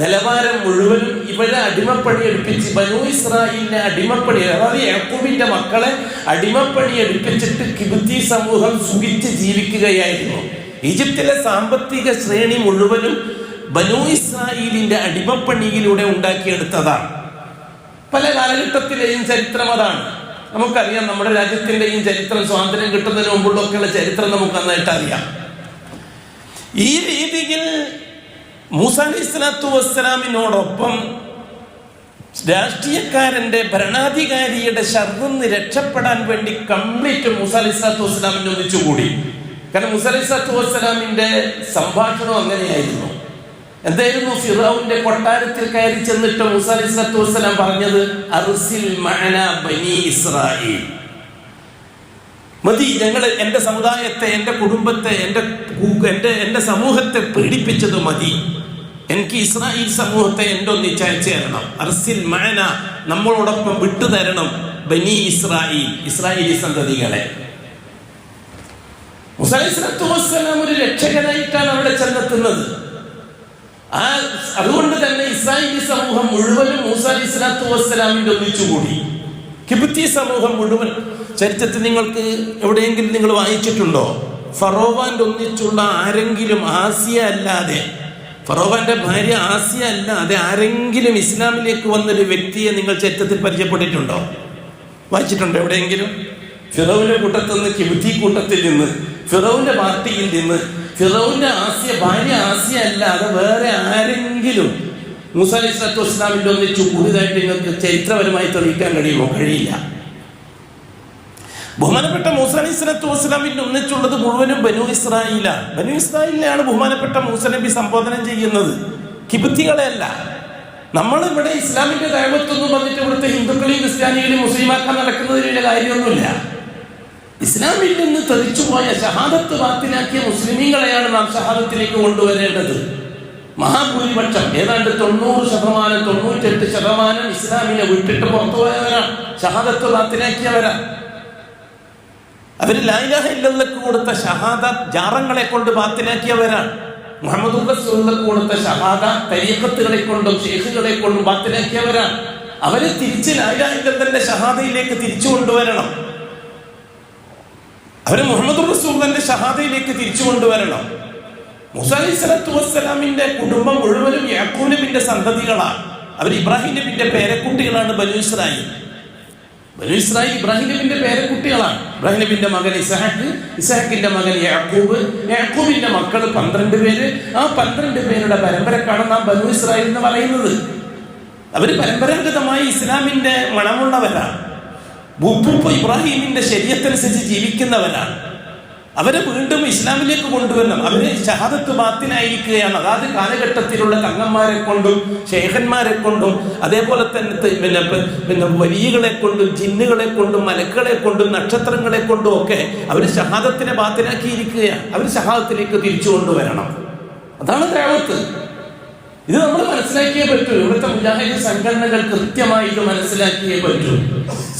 നിലവാരം മുഴുവനും ഇവരെ അടിമപ്പണി എടുപ്പിച്ച്, ബനൂ ഇസ്രായേലിനെ അടിമപ്പണി, അതായത് യാക്കൂബിന്റെ മക്കളെ അടിമപ്പണി എടുപ്പിച്ചിട്ട് കിബുത്തി സമൂഹം സുഖിച്ച് ജീവിക്കുകയായിരുന്നു. ഈജിപ്തിലെ സാമ്പത്തിക ശ്രേണി മുഴുവനും ബനൂ ഇസ്രായേലിന്റെ അടിമപ്പണിയിലൂടെ ഉണ്ടാക്കിയെടുത്തതാണ്. പല കാലഘട്ടത്തിലെയും ചരിത്രം അതാണ്. നമുക്കറിയാം, നമ്മുടെ രാജ്യത്തിന്റെയും ചരിത്രം, സ്വാതന്ത്ര്യം കിട്ടുന്നതിന് മുമ്പുള്ളൊക്കെയുള്ള ചരിത്രം നമുക്ക് നന്നായിട്ട് അറിയാം. ഈ രീതിയിൽ മൂസ അലൈഹിസ്സലാത്തു വസ്സലാമിനോടൊപ്പം രാഷ്ട്രീയക്കാരന്റെ, ഭരണാധികാരിയുടെ ശർറിൽ നിന്ന് രക്ഷപ്പെടാൻ വേണ്ടി കംപ്ലീറ്റ് മൂസ അലൈഹിസ്സലാത്തു വസ്സലാമിനെ ഒന്നിച്ചുകൂടി. കാരണം മൂസ അലൈഹിസ്സലാത്തു വസ്സലാമിന്റെ സംഭാഷണം അങ്ങനെയായിരുന്നു. എന്തായിരുന്നു? ഫിറഔന്റെ കൊട്ടാരത്തിൽ കയറി ചെന്നിട്ട് മൂസ അലൈഹിസ്സലാത്തു വസ്സലാം പറഞ്ഞത്, അർസിൽ മഅനാ ബനി ഇസ്രായേൽ, മതി, ഞങ്ങൾ എൻ്റെ സമുദായത്തെ, എൻ്റെ കുടുംബത്തെ, എൻ്റെ സമൂഹത്തെ പീഡിപ്പിച്ചത് മതി, എനിക്ക് ഇസ്രായേൽ സമൂഹത്തെ എൻ്റെ ഒന്നിച്ചയച്ചു തരണം. അർസിൽ മഅനാ, നമ്മളോടൊപ്പം വിട്ടുതരണം ബനി ഇസ്രായേൽ, ഇസ്രായേലി സന്തതികളെ. മൂസ അലൈഹിസ്സലാത്തു വസ്സലാം ഒരു രക്ഷകനായിട്ടാണ് അവിടെ ചെന്നെത്തുന്നത്. അതുകൊണ്ട് തന്നെ ഇസ്രായേലി സമൂഹം മുഴുവനും മൂസ അലൈഹിസ്സലാത്തു വസ്സലാമിന്റെ ഒന്നിച്ചുകൂടി. കിബുത്തി സമൂഹം മുഴുവൻ. ചരിത്രത്തിൽ നിങ്ങൾക്ക് എവിടെയെങ്കിലും നിങ്ങൾ വായിച്ചിട്ടുണ്ടോ? ഫറോവാന്റെ ഒന്നിച്ചുള്ള ആരെങ്കിലും, ആസിയ അല്ലാതെ, ഫറോവാന്റെ ഭാര്യ ആസിയ അല്ലാതെ ആരെങ്കിലും ഇസ്ലാമിലേക്ക് വന്നൊരു വ്യക്തിയെ നിങ്ങൾ ചരിത്രത്തിൽ പരിചയപ്പെട്ടിട്ടുണ്ടോ? വായിച്ചിട്ടുണ്ടോ എവിടെയെങ്കിലും? ഫിറൗന്റെ കൂട്ടത്തിൽ നിന്ന്, കിബുത്തി കൂട്ടത്തിൽ നിന്ന്, ഫിറൗന്റെ പാർട്ടിയിൽ നിന്ന്, ഫിറൗന്റെ ഭാര്യ ആസിയ അല്ലാതെ വേറെ ആരെങ്കിലും മൂസാ അലൈഹി സ്വലാത്തു വസ്സലാമിന്റെ ഒന്നിച്ചു കൂടുതലായിട്ട് നിങ്ങൾക്ക് ചരിത്രപരമായി തെളിയിക്കാൻ കഴിയുമോ? കഴിയില്ല. ബഹുമാനപ്പെട്ട മൂസാ അലൈഹി സ്വലാത്തു വസ്സലാമിന്റെ ഒന്നിച്ചുള്ളത് മുഴുവനും ബനു ഇസ്രായേലാണ്. ബനു ഇസ്രായേലിനെയാണ് ബഹുമാനപ്പെട്ട മൂസ നബി സംബോധനം ചെയ്യുന്നത്, കിബുത്തികളെ അല്ല. നമ്മളിവിടെ ഇസ്ലാമിന്റെ ദൈവത്വം വന്നിട്ട് ഇവിടുത്തെ ഹിന്ദുക്കളെയും ക്രിസ്ത്യാനികളെയും മുസ്ലിമാക്കാൻ നടക്കുന്നതിന് വലിയ കാര്യമൊന്നുമില്ല. ഇസ്ലാമിൽ നിന്ന് തെളിച്ചുപോയ ഷഹാദത്ത് ബാത്തിലാക്കിയ മുസ്ലിമീങ്ങളെയാണ് നാം ഷഹാദത്തിലേക്ക് കൊണ്ടുവരേണ്ടത്. മഹാഭൂരിപക്ഷം ഏതാണ്ട് 90%, 98% ഇസ്ലാമിനെ വിട്ടിട്ട് പുറത്തുപോയവരാണ്, ഷഹാദത്ത് ബാത്തിലാക്കിയവരാണ്. അവര് ലാ ഇലാഹ ഇല്ലല്ലാഹ് കൊടുത്ത ഷഹാദത്ത് ജാറങ്ങളെ കൊണ്ട് ബാത്തിലാക്കിയവരാണ്. മുഹമ്മദ് റസൂലുള്ളാഹി കൊടുത്ത ഷഹാദത്ത് തരീഖത്തുകളെ കൊണ്ടും ശൈഖുകളെ കൊണ്ടും ബാത്തിലാക്കിയവരാണ്. അവരെ തിരിച്ച് ലാ ഇലാഹ ഇല്ലല്ലാഹ് ഷഹാദയിലേക്ക് തിരിച്ചു കൊണ്ടുവരണം. അവര് മുഹമ്മദ് റസൂലുള്ളാഹിന്റെ ഷഹാദയിലേക്ക് തിരിച്ചു കൊണ്ടുവരണം. മൂസാ അലൈഹി സ്വലാത്തു വസ്സലാമിന്റെ കുടുംബം മുഴുവനും യാക്കൂബ് നബിയുടെ സന്തതികളാണ്. അവർ ഇബ്രാഹിം നബിന്റെ പേരക്കുട്ടികളാണ്. ബനു ഇസ്രായേൽ ഇബ്രാഹിം നബിന്റെ പേരക്കുട്ടികളാണ്. ഇബ്രാഹിം നബിന്റെ മകൻ ഇസ്ഹാഖ്, ഇസ്ഹാഖിന്റെ മകൻ യാക്കൂബ്, യാക്കൂബിന്റെ മക്കൾ 12 പേര്. ആ 12 പേരുടെ പരമ്പരക്കാണ് നാം ബനു ഇസ്രായേൽ എന്ന് പറയുന്നത്. അവര് പരമ്പരാഗതമായി ഇസ്ലാമിന്റെ മണമുള്ളവരാണ്. ഇബ്രാഹിമിന്റെ ശരീഅത്തനുസരിച്ച് ജീവിക്കുന്നവരാണ്. അവരെ വീണ്ടും ഇസ്ലാമിലേക്ക് കൊണ്ടുവരണം. അവര് ഷഹാദത്ത് ബാത്തിനായിരിക്കുകയാണ്. അതാത് കാലഘട്ടത്തിലുള്ള തങ്ങന്മാരെ കൊണ്ടും ശൈഖന്മാരെ കൊണ്ടും അതേപോലെ തന്നെ പിന്നെ വലിയകളെ കൊണ്ടും ജിന്നുകളെ കൊണ്ടും മലക്കുകളെ കൊണ്ടും നക്ഷത്രങ്ങളെ കൊണ്ടും ഒക്കെ അവർ ഷഹാദത്തിനെ ബാത്തിനാക്കിയിരിക്കുകയാണ്. അവർ ഷഹാദത്തിലേക്ക് തിരിച്ചു കൊണ്ടുവരണം. അതാണ് ദഅവത്ത്. ഇത് നമ്മൾ മനസ്സിലാക്കിയേ പറ്റൂ. ഇവിടുത്തെ മുജാഹിദ് സംഘടനകൾ കൃത്യമായി ഇത് മനസ്സിലാക്കിയേ പറ്റൂ.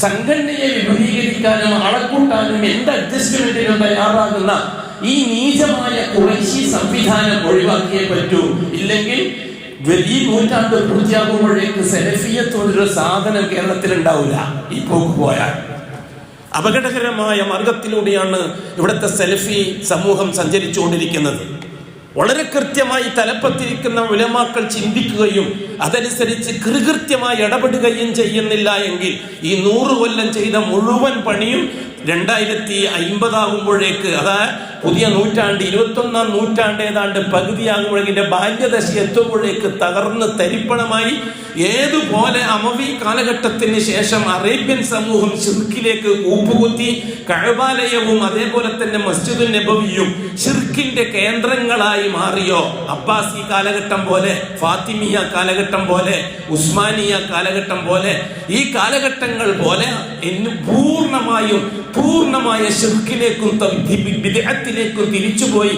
സംഘടനയെ വിപുലീകരിക്കാനും അളക്കൂട്ടാനും എന്ത് അഡ്ജസ്റ്റ്മെന്റിനും തയ്യാറാകുന്ന ഈ നീചമായ ഖുറൈശി സംവിധാനം ഒഴിവാക്കിയേ പറ്റൂ. ഇല്ലെങ്കിൽ ഈ നൂറ്റാണ്ട് പൂർത്തിയാകുമ്പോഴേക്ക് സലഫിയത്ത് ഒരു സാധനം കേരളത്തിൽ ഉണ്ടാവില്ല. ഈ പോക്ക് പോയാൽ അപകടകരമായ മാർഗത്തിലൂടെയാണ് ഇവിടുത്തെ സലഫി സമൂഹം സഞ്ചരിച്ചുകൊണ്ടിരിക്കുന്നത്. വളരെ കൃത്യമായി തലപ്പത്തിരിക്കുന്ന ഉലമാക്കൾ ചിന്തിക്കുകയും അതനുസരിച്ച് കൃത്യമായി ഇടപെടുകയും ചെയ്യുന്നില്ല എങ്കിൽ ഈ 100 കൊല്ലം ചെയ്ത മുഴുവൻ പണിയും 2050 ആകുമ്പോഴേക്ക്, അതായത് പുതിയ നൂറ്റാണ്ട് 21-ാം നൂറ്റാണ്ട് ഏതാണ്ട് പകുതിയാകുമ്പോഴേക്കിന്റെ ബാല്യദശ എത്തുമ്പോഴേക്ക് തകർന്ന് തരിപ്പണമായി. ഏതുപോലെ അമവി കാലഘട്ടത്തിന് ശേഷം അറേബ്യൻ സമൂഹം ശിർക്കിലേക്ക് കൂപ്പുകുത്തി കഅബാലയവും അതേപോലെ തന്നെ മസ്ജിദുൻ നബവിയും ശിർക്കിന്റെ കേന്ദ്രങ്ങളായി മാറിയോ, അബ്ബാസി കാലഘട്ടം പോലെ, ഫാത്തിമിയ കാലഘട്ടം പോലെ, ഉസ്മാനിയ കാലഘട്ടം പോലെ, ഈ കാലഘട്ടങ്ങൾ പോലെ പൂർണ്ണമായ ശിർക്കിലേക്കും ബിദ്അത്തിലേക്കും തിരിച്ചുപോയി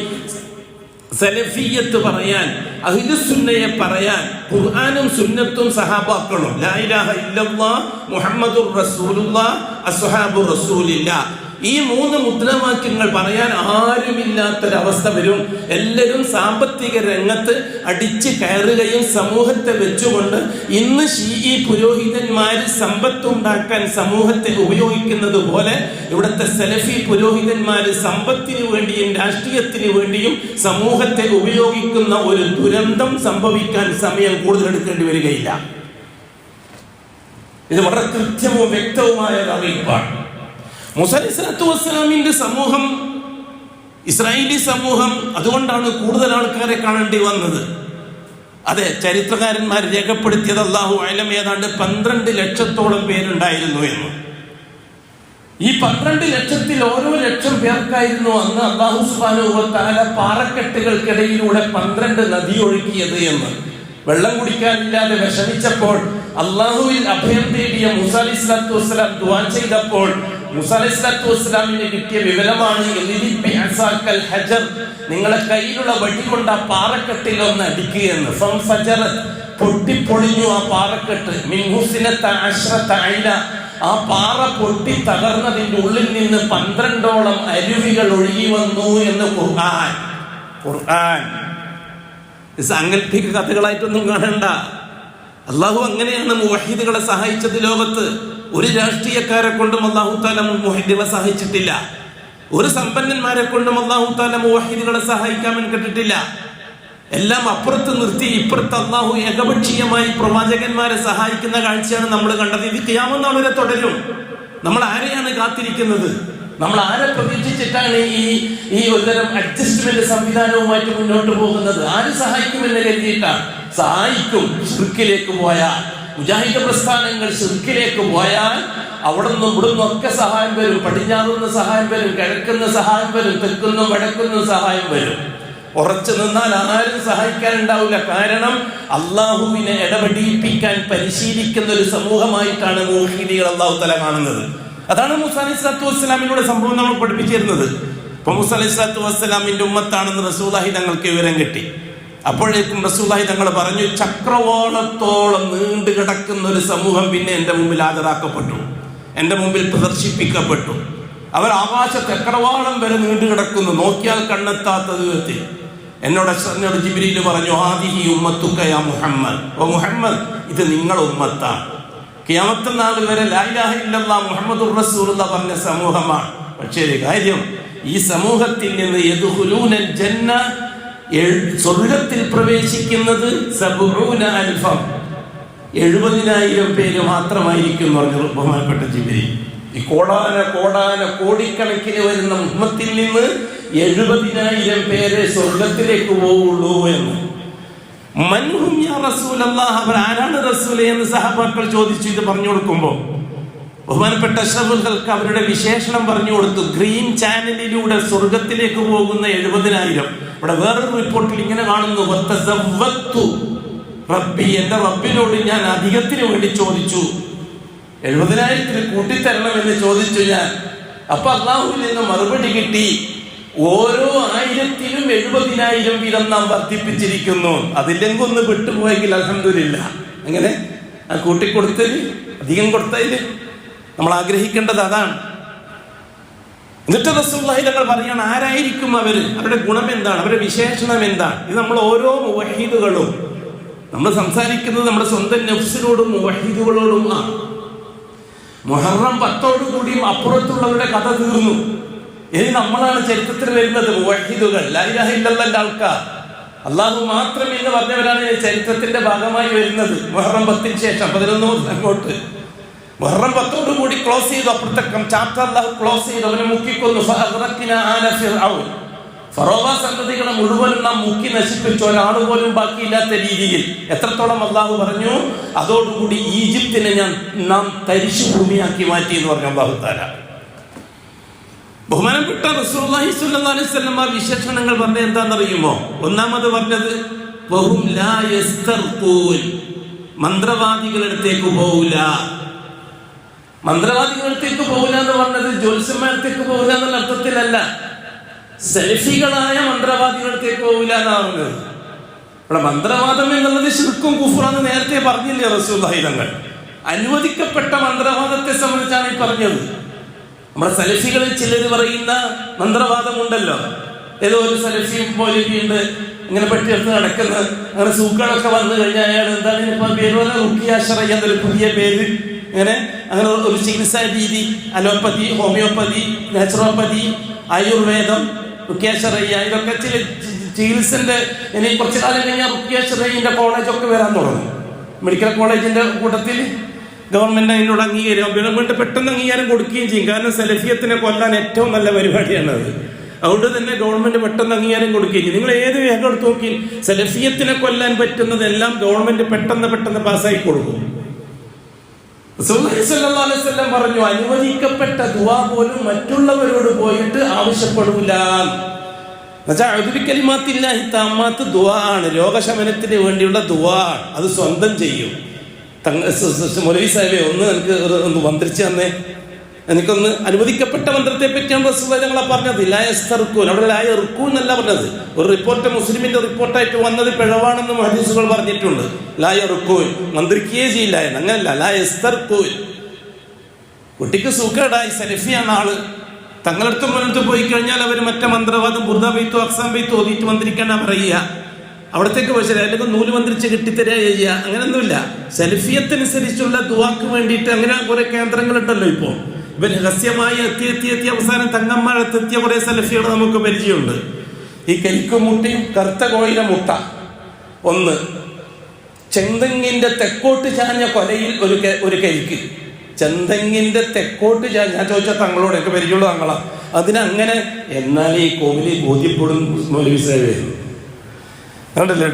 സലഫിയ്യത്ത് പറയാൻ, അഹ്ലുസുന്നയെ പറയാൻ ഖുർആനും സുന്നത്തും സഹാബാക്കളും ലാ ഇലാഹ ഇല്ലല്ലാഹ് മുഹമ്മദുർ റസൂലുള്ളാഹ് അസ്ഹാബുർ റസൂലില്ലാഹ് ഈ 3 മുദ്രാവാക്യങ്ങൾ പറയാൻ ആരുമില്ലാത്തൊരവസ്ഥ വരും. എല്ലാവരും സാമ്പത്തിക രംഗത്ത് അടിച്ചു കയറുകയും സമൂഹത്തെ വെച്ചുകൊണ്ട് ഇന്ന് ഷീഈ പുരോഹിതന്മാര് സമ്പത്തുണ്ടാക്കാൻ സമൂഹത്തെ ഉപയോഗിക്കുന്നത് പോലെ ഇവിടുത്തെ സലഫി പുരോഹിതന്മാര് സമ്പത്തിന് വേണ്ടിയും രാഷ്ട്രീയത്തിന് വേണ്ടിയും സമൂഹത്തെ ഉപയോഗിക്കുന്ന ഒരു ദുരന്തം സംഭവിക്കാൻ സമയം കൂടുതൽ എടുക്കേണ്ടി വരികയില്ല. ഇത് വളരെ കൃത്യവും വ്യക്തവുമായ അറിയിപ്പാണ്. മൂസാ അലൈഹി സ്വലാത്തു വസ്സലാമിന്റെ സമൂഹം, ഇസ്രായേലി സമൂഹം, അതുകൊണ്ടാണ് കൂടുതൽ ആൾക്കാരെ കാണേണ്ടി വന്നത്. അതെ, ചരിത്രകാരന്മാർ രേഖപ്പെടുത്തിയത് അല്ലാഹു അഅലം ഏതാണ്ട് 12 ലക്ഷത്തോളം പേരുണ്ടായിരുന്നു എന്ന്. ഈ 12 ലക്ഷത്തിൽ ഓരോ ലക്ഷം പേർക്കായിരുന്നു അന്ന് അല്ലാഹു സുബ്ഹാനഹു വ തആല പാറക്കെട്ടുകൾക്കിടയിലൂടെ 12 നദി ഒഴുക്കിയത് എന്ന്. വെള്ളം കുടിക്കാനില്ലാതെ വിഷമിച്ചപ്പോൾ അല്ലാഹുവിൽ അഭയം തേടിയ മൂസാ അലൈഹി സ്വലാത്തു വസ്സലാം ദുആ ചെയ്തപ്പോൾ മൂസാ അലൈഹി സ്വലാത്തു വസ്സലാമിന് കിട്ടിയ വിവരമാണ് നിങ്ങളെ കയ്യിലുള്ള വടി കൊണ്ട് ആ പാറക്കെട്ടിൽ ഒന്ന് അടിക്കുകയെന്ന്. പൊട്ടിപ്പൊളിഞ്ഞു ആ പാറക്കെട്ട്. ആ പാറ പൊട്ടി തകർന്നതിന്റെ ഉള്ളിൽ നിന്ന് 12ഓളം അരുവികൾ ഒഴുകി വന്നു എന്ന് ഖുർആൻ. സാങ്കല്പിക കഥകളായിട്ടൊന്നും കാണണ്ട. അള്ളാഹു അങ്ങനെയാണ് മുവഹിദുകളെ സഹായിച്ചത് ലോകത്ത്. ഒരു രാഷ്ട്രീയക്കാരെ കൊണ്ടും അല്ലാഹു തആല മുവഹിദുകളെ സഹായിച്ചിട്ടില്ല. ഒരു സമ്പന്നന്മാരെ കൊണ്ടും അല്ലാഹു തആല മുവഹിദുകളെ സഹായിക്കാൻ കണ്ടിട്ടില്ല. എല്ലാം അപ്പുറത്ത് നിർത്തി ഇപ്പുറത്ത് അല്ലാഹു ഏകപക്ഷീയമായി പ്രവാചകന്മാരെ സഹായിക്കുന്ന കാഴ്ചയാണ് നമ്മൾ കണ്ടത്. ഇത് ഖിയാമത്ത് നാൾ വരെ തുടരും. നമ്മൾ ആരെയാണ് കാത്തിരിക്കുന്നത്? നമ്മൾ ആരെ പ്രതീക്ഷിച്ചിട്ടാണ് ഈ ഒരുതരം അഡ്ജസ്റ്റ്മെന്റ് സംവിധാനവുമായിട്ട് മുന്നോട്ട് പോകുന്നത്? ആര് സഹായിക്കുമെന്ന് കരുതിയിട്ടാണ്? സഹായിക്കും ഷിർക്കിലേക്ക് പോയാൽ. മുജാഹിദ് പ്രസ്ഥാനങ്ങൾ ഷിർക്കിലേക്ക് പോയാൽ അവിടെ നിന്നും ഇവിടെ നിന്നൊക്കെ സഹായം വരും. പടിഞ്ഞാറുനിന്ന് സഹായം വരും, കിഴക്കുന്ന സഹായം വരും, തെക്കുന്നും വടക്കുന്നും സഹായം വരും. ഉറച്ചു നിന്നാൽ ആരും സഹായിക്കാനുണ്ടാവില്ല. കാരണം അള്ളാഹുവിനെ ഇടപെടിപ്പിക്കാൻ പരിശീലിക്കുന്ന ഒരു സമൂഹമായിട്ടാണ് മുവഹ്ഹിദീകൾ അള്ളാഹു തആല കാണുന്നത്. അതാണ് മൂസ അലൈഹി സ്വലാത്തു വസ്സലാമിലൂടെ സംഭവം നമ്മൾ പഠിപ്പിച്ചിരുന്നത്. ഇപ്പൊ മൂസ അലൈഹി സ്വലാത്തു വസ്സലാമിന്റെ ഉമ്മത്താണെന്ന് റസൂലുള്ളാഹി തങ്ങൾക്ക് വിവരം കിട്ടി. അപ്പോഴേക്കും റസൂലുള്ളാഹി തങ്ങൾ പറഞ്ഞു, ചക്രവാളത്തോളം നീണ്ടു കിടക്കുന്ന ഒരു സമൂഹം പിന്നെ എൻ്റെ മുമ്പിൽ ഹാജരാക്കപ്പെട്ടു, എൻ്റെ മുമ്പിൽ പ്രദർശിപ്പിക്കപ്പെട്ടു. അവർ ആകാശ ചക്രവാളം വരെ നീണ്ടു കിടക്കുന്നു, നോക്കിയാൽ കണ്ണെത്താത്ത വിധത്തിൽ. എന്നോട് ജിബ്രീൽ പറഞ്ഞു, ഹാദിഹി ഉമ്മത്തുക യാ മുഹമ്മദ്, ഓ മുഹമ്മദ്, ഇത് നിങ്ങളുടെ ഉമ്മത്താണ്. ഖിയാമത്ത് നാൾ വരെ ലാ ഇലാഹ ഇല്ലല്ലാഹ് മുഹമ്മദുർ റസൂലുള്ളാഹ് പറഞ്ഞ സമൂഹമാണ്. പക്ഷേ ഒരു കാര്യം, ഈ സമൂഹത്തിൽ നിന്ന് യദ്ഖുലൂനൽ ജന്ന, സ്വർഗ്ഗത്തിൽ പ്രവേശിക്കുന്നത് 70,000 പേര് മാത്രമായിരിക്കും എന്ന് പറഞ്ഞു ബഹുമാനപ്പെട്ട ജിബ്രീൽ. ഈ കോടിക്കണക്കിന് വരുന്ന ഉമ്മത്തിൽ നിന്ന് 70,000 പേരെ സ്വർഗത്തിലേക്ക് പോവുള്ളൂ എന്ന്. മൻഹും യാ റസൂലല്ലാഹ്, അവർ ആരാണ് റസൂലേ എന്ന് സഹബാക്കൾ ചോദിച്ചു. ഇത് പറഞ്ഞു കൊടുക്കുമ്പോൾ ബഹുമാനപ്പെട്ട അഷ്റഫുൽ ഖൽഖ് അവരുടെ വിശേഷണം പറഞ്ഞു കൊടുത്തു. ഗ്രീൻ ചാനലിലൂടെ സ്വർഗത്തിലേക്ക് പോകുന്ന 70,000. ഇവിടെ വേറൊരു റിപ്പോർട്ടിൽ ഇങ്ങനെ കാണുന്നു, റബ്ബി, എന്റെ റബ്ബിനോട് ഞാൻ അധികത്തിന് വേണ്ടി ചോദിച്ചു, 70,000 കൂട്ടിത്തരണം എന്ന് ചോദിച്ചു ഞാൻ. അപ്പൊ അള്ളാഹുവിൽ നിന്ന് മറുപടി കിട്ടി, ഓരോ 1000-നും 70,000 വീതം നാം വർദ്ധിപ്പിച്ചിരിക്കുന്നു. അതില്ലെങ്കിൽ ഒന്ന് വിട്ടുപോയെങ്കിൽ അൽഹംദുലില്ലാ. അങ്ങനെ ആ കൂട്ടിക്കൊടുത്തതിൽ, അധികം കൊടുത്തതിൽ നമ്മൾ ആഗ്രഹിക്കേണ്ടത് അതാണ്. എന്നിട്ട് റസൂലുള്ളാഹി തങ്ങൾ പറയാണ്, ആരായിരിക്കും അവരുടെ ഗുണം എന്താണ്, അവരുടെ വിശേഷണം എന്താണ്? ഇത് നമ്മൾ ഓരോ മുവഹ്ഹിദുകളും നമ്മൾ സംസാരിക്കുന്നത് നമ്മുടെ സ്വന്തം നഫ്സിനോടും മുവഹ്ഹിദുകളോടും ആണ്. മുഹറം 10 കൂടിയും അപ്പുറത്തുള്ളവരുടെ കഥ തീർന്നു. ഇനി നമ്മളാണ് ചരിത്രത്തിൽ വരുന്നത്. മുവഹ്ഹിദുകൾ, ലാ ഇലാഹ ഇല്ലല്ലാഹ് ആൾക്കാർ, അള്ളാഹു മാത്രം എന്ന് പറഞ്ഞവരാണ് ചരിത്രത്തിന്റെ ഭാഗമായി വരുന്നത്. മുഹറം 10 ശേഷം 11 മുതൽ അങ്ങോട്ട് മുഹറം 10 കൂടി ക്ലോസ് ചെയ്തു. അപ്പുറത്തെ ചാപ്റ്റർ അള്ളാഹു ക്ലോസ് ചെയ്തു, അവനെ മുക്കിക്കൊന്നു. ഫറോവ സന്തതികളെ മുഴുവനും നാം മുക്കി നശിപ്പിച്ചു, ഒരാൾ പോലും ബാക്കിയില്ലാത്ത രീതിയിൽ. എത്രത്തോളം അള്ളാഹു പറഞ്ഞു, അതോടുകൂടി ഈജിപ്തിനെ നാം തരിശു ഭൂമിയാക്കി മാറ്റി എന്ന് പറഞ്ഞു അള്ളാഹു തആല. ബഹുമാനപ്പെട്ട റസൂലുള്ളാഹി സ്വല്ലല്ലാഹു അലൈഹി വസല്ലം ആ വിശേഷണങ്ങൾ പറഞ്ഞത് എന്താണെന്നറിയുമോ? ഒന്നാമത് പറഞ്ഞത്, വഹും ലാ യസ്തർഖൂൻ, മന്ത്രവാദികളടുത്തേക്ക് പോവില്ല. മന്ത്രവാദികളടുത്തേക്ക് പോവില്ല എന്ന് പറഞ്ഞത് ജ്യോത്സ്യന്മാരത്തേക്ക് പോവില്ല എന്നുള്ള അർത്ഥത്തിലല്ല, സലഫികളായ മന്ത്രവാദികളടുത്തേക്ക് പോവില്ല എന്നാണ് പറഞ്ഞത്. ഇവിടെ മന്ത്രവാദം എന്നുള്ളത് ശിർക്കും കുഫ്റാന്ന് നേരത്തെ പറഞ്ഞില്ലേ റസൂലുള്ളാഹി തങ്ങൾ. അനുവദിക്കപ്പെട്ട മന്ത്രവാദത്തെ സംബന്ധിച്ചാണ് ഈ പറഞ്ഞത്. നമ്മുടെ സലഫികളിൽ ചിലർ പറയുന്ന മന്ത്രവാദമുണ്ടല്ലോ, ഏതോ ഒരു സലഫിയും മൗലവിയുണ്ട് ഇങ്ങനെ പെട്ടിയെടുത്ത് നടക്കുന്ന, അങ്ങനെ സൂക്കളൊക്കെ വന്നു കഴിഞ്ഞാൽ അയാൾ എന്താണ് ഇപ്പൊ പേര് പറഞ്ഞ റുഖിയ ശറഈ എന്നൊരു പുതിയ പേര്, അങ്ങനെ ഒരു ചികിത്സാ രീതി, അലോപ്പതി, ഹോമിയോപ്പതി, നാച്ചുറോപ്പതി, ആയുർവേദം, റുഖിയ ശറഈ, ഇതൊക്കെ ചില ചികിത്സന്റെ. ഇനി കുറച്ചു കാലം കഴിഞ്ഞാൽ റുഖിയ ശറഈന്റെ കോളേജൊക്കെ വരാൻ തുടങ്ങും. മെഡിക്കൽ കോളേജിന്റെ കൂട്ടത്തിൽ ഗവൺമെന്റ് അതിനോട് അംഗീകാരം, ഗവൺമെന്റ് പെട്ടെന്ന് അംഗീകാരം കൊടുക്കുകയും ചെയ്യും. കാരണം സലഫിയത്തിനെ കൊല്ലാൻ ഏറ്റവും നല്ല പരിപാടിയാണത്. അതുകൊണ്ട് തന്നെ ഗവൺമെന്റ് പെട്ടെന്ന് അംഗീകാരം കൊടുക്കുകയും ചെയ്യും. നിങ്ങൾ ഏത് രേഖ എടുത്ത് നോക്കി, സലഫിയത്തിനെ കൊല്ലാൻ പറ്റുന്നതെല്ലാം ഗവൺമെന്റ് പെട്ടെന്ന് പാസ്സാക്കി കൊടുക്കും. റസൂലുള്ളാഹി സ്വല്ലല്ലാഹു അലൈഹി വസല്ലം പറഞ്ഞു, അനുവദിക്കപ്പെട്ട ദുആ പോലും മറ്റുള്ളവരോട് പോയിട്ട് ആവശ്യപ്പെടൂല. കലിമാത്തില്ലാഹി തമ്മാത്ത് ദുആ ആണ്, രോഗശമനത്തിന് വേണ്ടിയുള്ള ദുആ. അത് സ്വന്തം ചെയ്യും. മൗലവി സാഹിബേ, ഒന്ന് മന്ത്രിച്ച് തന്നെ, എനിക്കൊന്ന് അനുവദിക്കപ്പെട്ട മന്ത്രത്തെ പറ്റിയാണ് റസൂലുള്ളാഹി തങ്ങളെ പറഞ്ഞത്. ലാ യസ്തർഖൂൻ, അവിടെ ലാ യർഖൂൻ എന്നല്ല പറഞ്ഞത്. ഒരു റിപ്പോർട്ട് മുസ്ലിമിന്റെ റിപ്പോർട്ടായിട്ട് വന്നത് പിഴവാണെന്ന് ഹദീസുകൾ പറഞ്ഞിട്ടുണ്ട്. ലാ യർഖൂൻ, മന്ത്രിക്കുകയേ ചെയ്യില്ല എന്ന്. അങ്ങനല്ല, ലാ യസ്തർഖൂൻ. കുട്ടിക്ക് സൂക്കേടായി, സലഫിയാണ് ആള്, തങ്ങളടുത്ത് മുന്നോട്ട് പോയി കഴിഞ്ഞാൽ അവർ മറ്റേ മന്ത്രവാദം ബുർദ ബെയ്ത്തോ അക്സാം ബെയ്ത്തോ ഓതിയിട്ട് മന്ത്രിക്കാനാ പറയുക. അവിടത്തേക്ക് പോയി അല്ലെങ്കിൽ നൂല് മന്ത്രിച്ച് കെട്ടിത്തരാ ചെയ്യുക, അങ്ങനെയൊന്നുമില്ല. സലഫിയത്തനുസരിച്ചുള്ള ദുആക്ക് വേണ്ടിയിട്ട് അങ്ങനെ കുറെ കേന്ദ്രങ്ങളുണ്ടല്ലോ. ഇപ്പോൾ ഇവർ രഹസ്യമായി എത്തി അവസാനം തങ്ങന്മാരെത്തിയ കുറെ സലഫികൾ നമുക്ക് പരിചയമുണ്ട്. ഈ കരിക്കുമുട്ടയും കറുത്ത കോയില മുട്ട, ഒന്ന് ചെന്തെങ്ങിന്റെ തെക്കോട്ട് ചാഞ്ഞ കൊലയിൽ ഒരു കരിക്ക്, ചെന്തെങ്ങിന്റെ തെക്കോട്ട് ഞാൻ ചോദിച്ച തങ്ങളോട്, എനിക്ക് പരിചയമുള്ള തങ്ങളാ, അതിനങ്ങനെ എന്നാൽ ഈ കോവിലി ബോധ്യപ്പെടും മൗലവി സാഹിബ്. കണ്ടല്ലേ,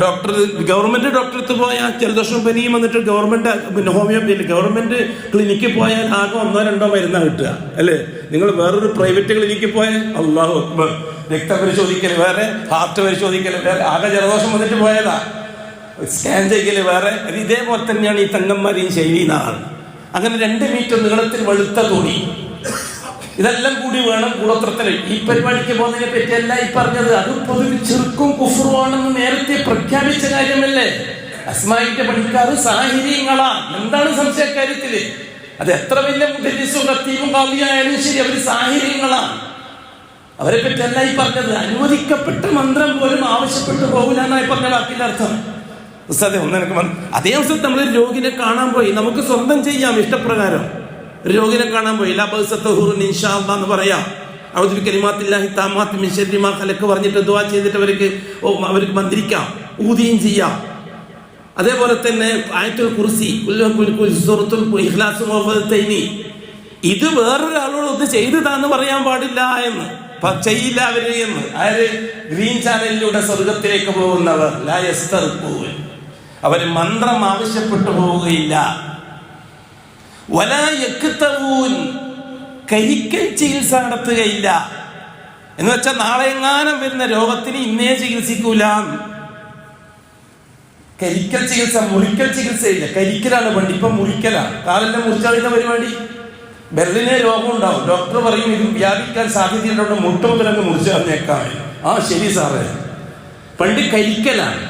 ഗവൺമെന്റ് ഡോക്ടർക്ക് പോയാൽ ജലദോഷം പനിയും വന്നിട്ട് ഗവൺമെന്റ് ഹോമിയോപ്പതി ഗവൺമെന്റ് ക്ലിനിക്കിൽ പോയാൽ ആകെ 1-2 മരുന്നാണ് കിട്ടുക അല്ലേ? നിങ്ങൾ വേറൊരു പ്രൈവറ്റ് ക്ലിനിക്കിൽ പോയാൽ അല്ലാഹു അക്ബർ, രക്തപരിശോധിക്കൽ വേറെ, ഹാർട്ട് പരിശോധിക്കൽ വേറെ, ആകെ ജലദോഷം വന്നിട്ട് പോയതാ, സ്കാൻ ചെയ്യല് വേറെ. ഇതേപോലെ തന്നെയാണ് ഈ തങ്ങന്മാരെയും ശൈലീനാണ്. അങ്ങനെ 2 മീറ്റർ നീളത്തിൽ വെളുത്ത തുണി, ഇതെല്ലാം കൂടി വേണം കൂടോത്രത്തിന്. ഈ പരിപാടിക്ക് പോകുന്നതിനെ പറ്റിയല്ല ഈ പറഞ്ഞത്. അത് പൊതുവെ ചെറുക്കും കുഫറുമാണെന്ന് നേരത്തെ പ്രഖ്യാപിച്ച കാര്യമല്ലേ? അസ്മായിന്റെ പണിക്കാർ സാഹിര്യങ്ങളാ, എന്താണ് സംശയക്കാര്യത്തില്? അത് എത്ര വലിയ മുദരിസും ഖത്തീബും ഖാദിയായാലും ശരി, അവർ സാഹിര്യങ്ങളാണ്. അവരെ പറ്റിയല്ല ഈ പറഞ്ഞത്. അനുവദിക്കപ്പെട്ട മന്ത്രം പോലും ആവശ്യപ്പെട്ടു പോകില്ലെന്നായി പറഞ്ഞ വാക്കിന്റെ അർത്ഥം. അതേ അവസരത്തിൽ നമ്മൾ രോഗിനെ കാണാൻ പോയി, നമുക്ക് സ്വന്തം ചെയ്യാം ഇഷ്ടപ്രകാരം. രോഗിനെ കാണാൻ പോയി എന്ന് പറയാം, പറഞ്ഞിട്ട് ദുആ ചെയ്തിട്ട് അവർക്ക് മന്ത്രിക്കാം, ഊതിയും ചെയ്യാം. അതേപോലെ തന്നെ ആയത്തുൽ കുർസി, സൂറത്തുൽ ഇഖ്ലാസും ഇത് വേറൊരാളോട് ഒന്ന് ചെയ്തതാന്ന് പറയാൻ പാടില്ല എന്ന്, ചെയ്യില്ല അവര് എന്ന്. ആര്? ഗ്രീൻ ചാനലിലൂടെ സ്വർഗത്തിലേക്ക് പോകുന്നവർ അവര് മന്ത്രം ആവശ്യപ്പെട്ടു പോവുകയില്ല. കരിക്കൽ ചികിത്സ നടത്തുകയില്ല എന്ന് വെച്ചാൽ നാളെ എങ്ങാനും വരുന്ന രോഗത്തിന് ഇന്നേ ചികിത്സിക്കൂല. കരിക്കൽ ചികിത്സ, മുറിക്കൽ ചികിത്സയില്ല. കരിക്കലാണ് പണ്ട്, ഇപ്പൊ മുറിക്കലാണ്. കാലെല്ലാം മുറിച്ചറിയുന്ന പരിപാടി. ബെർലിനെ രോഗം ഉണ്ടാവും, ഡോക്ടർ പറയും ഇത് വ്യാപിക്കാൻ സാധ്യതയുണ്ടോ, മുട്ടുമുതലങ്ങ് മുറിച്ച് കളഞ്ഞേക്കാം. ആ ശരി സാറേ. പണ്ട് കരിക്കലാണ്,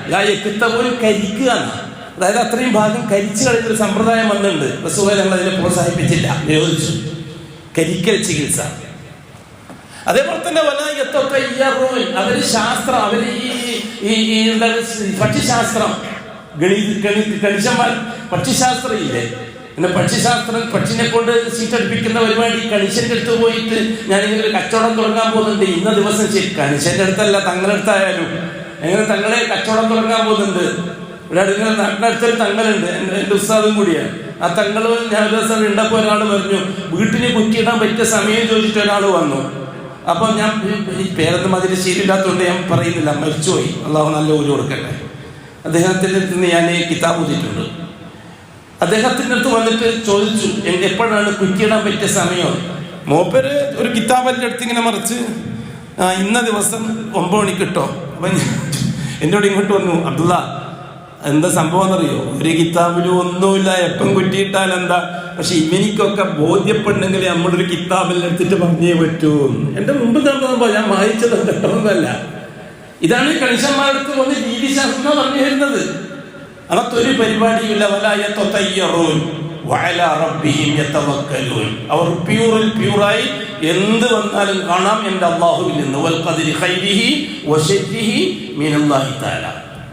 പോലും കരിക്കുകയാണ്. അതായത് അത്രയും ഭാഗം കരിച്ചു കളയുന്നൊരു സമ്പ്രദായം വന്നിട്ടുണ്ട്. റസൂലുള്ളാഹി ഞങ്ങൾ അതിനെ പ്രോത്സാഹിപ്പിച്ചില്ല, നിരോധിച്ചു കരിക്കൽ ചികിത്സ. അതേപോലെ തന്നെ അവര് ശാസ്ത്രം, അവര് ഈ പക്ഷിശാസ്ത്രം, കണിശന്മാർ പക്ഷിശാസ്ത്രം ഇല്ലേ, പിന്നെ പക്ഷിശാസ്ത്രം, പക്ഷിനെ കൊണ്ട് സീറ്റടിപ്പിക്കുന്ന പരിപാടി. കണിശന്റെ അടുത്ത് പോയിട്ട് ഞാനിങ്ങനെ ഒരു കച്ചവടം തുടങ്ങാൻ പോകുന്നുണ്ട് ഇന്ന ദിവസം. ശരി, കണിശന്റെ അടുത്തല്ല, തങ്ങളടുത്തായാലും എങ്ങനെ തങ്ങളെ കച്ചവടം തുടങ്ങാൻ പോകുന്നുണ്ട്. ഇവിടെ അടുക്കുന്ന നാട്ടിനടുത്തൊരു തങ്ങളുണ്ട്, എൻ്റെ ഉസ്താദും കൂടിയാണ്. ആ തങ്ങള് ഞാൻ ഒരു ദിവസം ഉണ്ടപ്പോൾ ഒരാൾ പറഞ്ഞു, വീട്ടിന് കുറ്റിയിടാൻ പറ്റിയ സമയം ചോദിച്ചിട്ട് ഒരാൾ വന്നു. അപ്പൊ ഞാൻ ഈ പേരൊന്നും അതിന് ശരിയില്ലാത്തതുകൊണ്ട് ഞാൻ പറയുന്നില്ല, മരിച്ചുപോയി, അള്ളാഹു നല്ല ഊര് കൊടുക്കട്ടെ. അദ്ദേഹത്തിൻ്റെ അടുത്ത് നിന്ന് ഞാൻ ഈ കിതാബ് ഊതിയിട്ടുണ്ട്. അദ്ദേഹത്തിൻ്റെ അടുത്ത് വന്നിട്ട് ചോദിച്ചു എപ്പോഴാണ് കുറ്റിയിടാൻ പറ്റിയ സമയം. മൂപ്പര് ഒരു കിതാബിൻ്റെ അടുത്ത് ഇങ്ങനെ മറിച്ച് ഇന്ന ദിവസം 9 മണിക്ക് കിട്ടോ. അപ്പം എന്നോട് ഇങ്ങോട്ട് വന്നു, അബ്ദുള്ള എന്താ സംഭവം എന്നറിയോ, ഒരു കിതാബിലും ഒന്നുമില്ല, എപ്പം കുറ്റിയിട്ടാൽ എന്താ, പക്ഷെ ഇവനിക്കൊക്കെ ബോധ്യപ്പെടണമെങ്കിൽ നമ്മളൊരു കിതാബിൽ എടുത്തിട്ട് പറഞ്ഞേ പറ്റൂ. എൻ്റെ മുമ്പ് നടന്നപ്പോ ഞാൻ വായിച്ചത് കേട്ടതൊന്നല്ല. ഇതാണ് കണിശന്മാരടുത്ത് വന്ന് രീതിശാസ്ത്രം പറഞ്ഞു വരുന്നത്. അതൊരു പരിപാടിയില്ല. അവർ പ്യൂറായി എന്ത് വന്നാലും കാണാം എൻ്റെ അള്ളാഹുവിൽ നിന്ന്.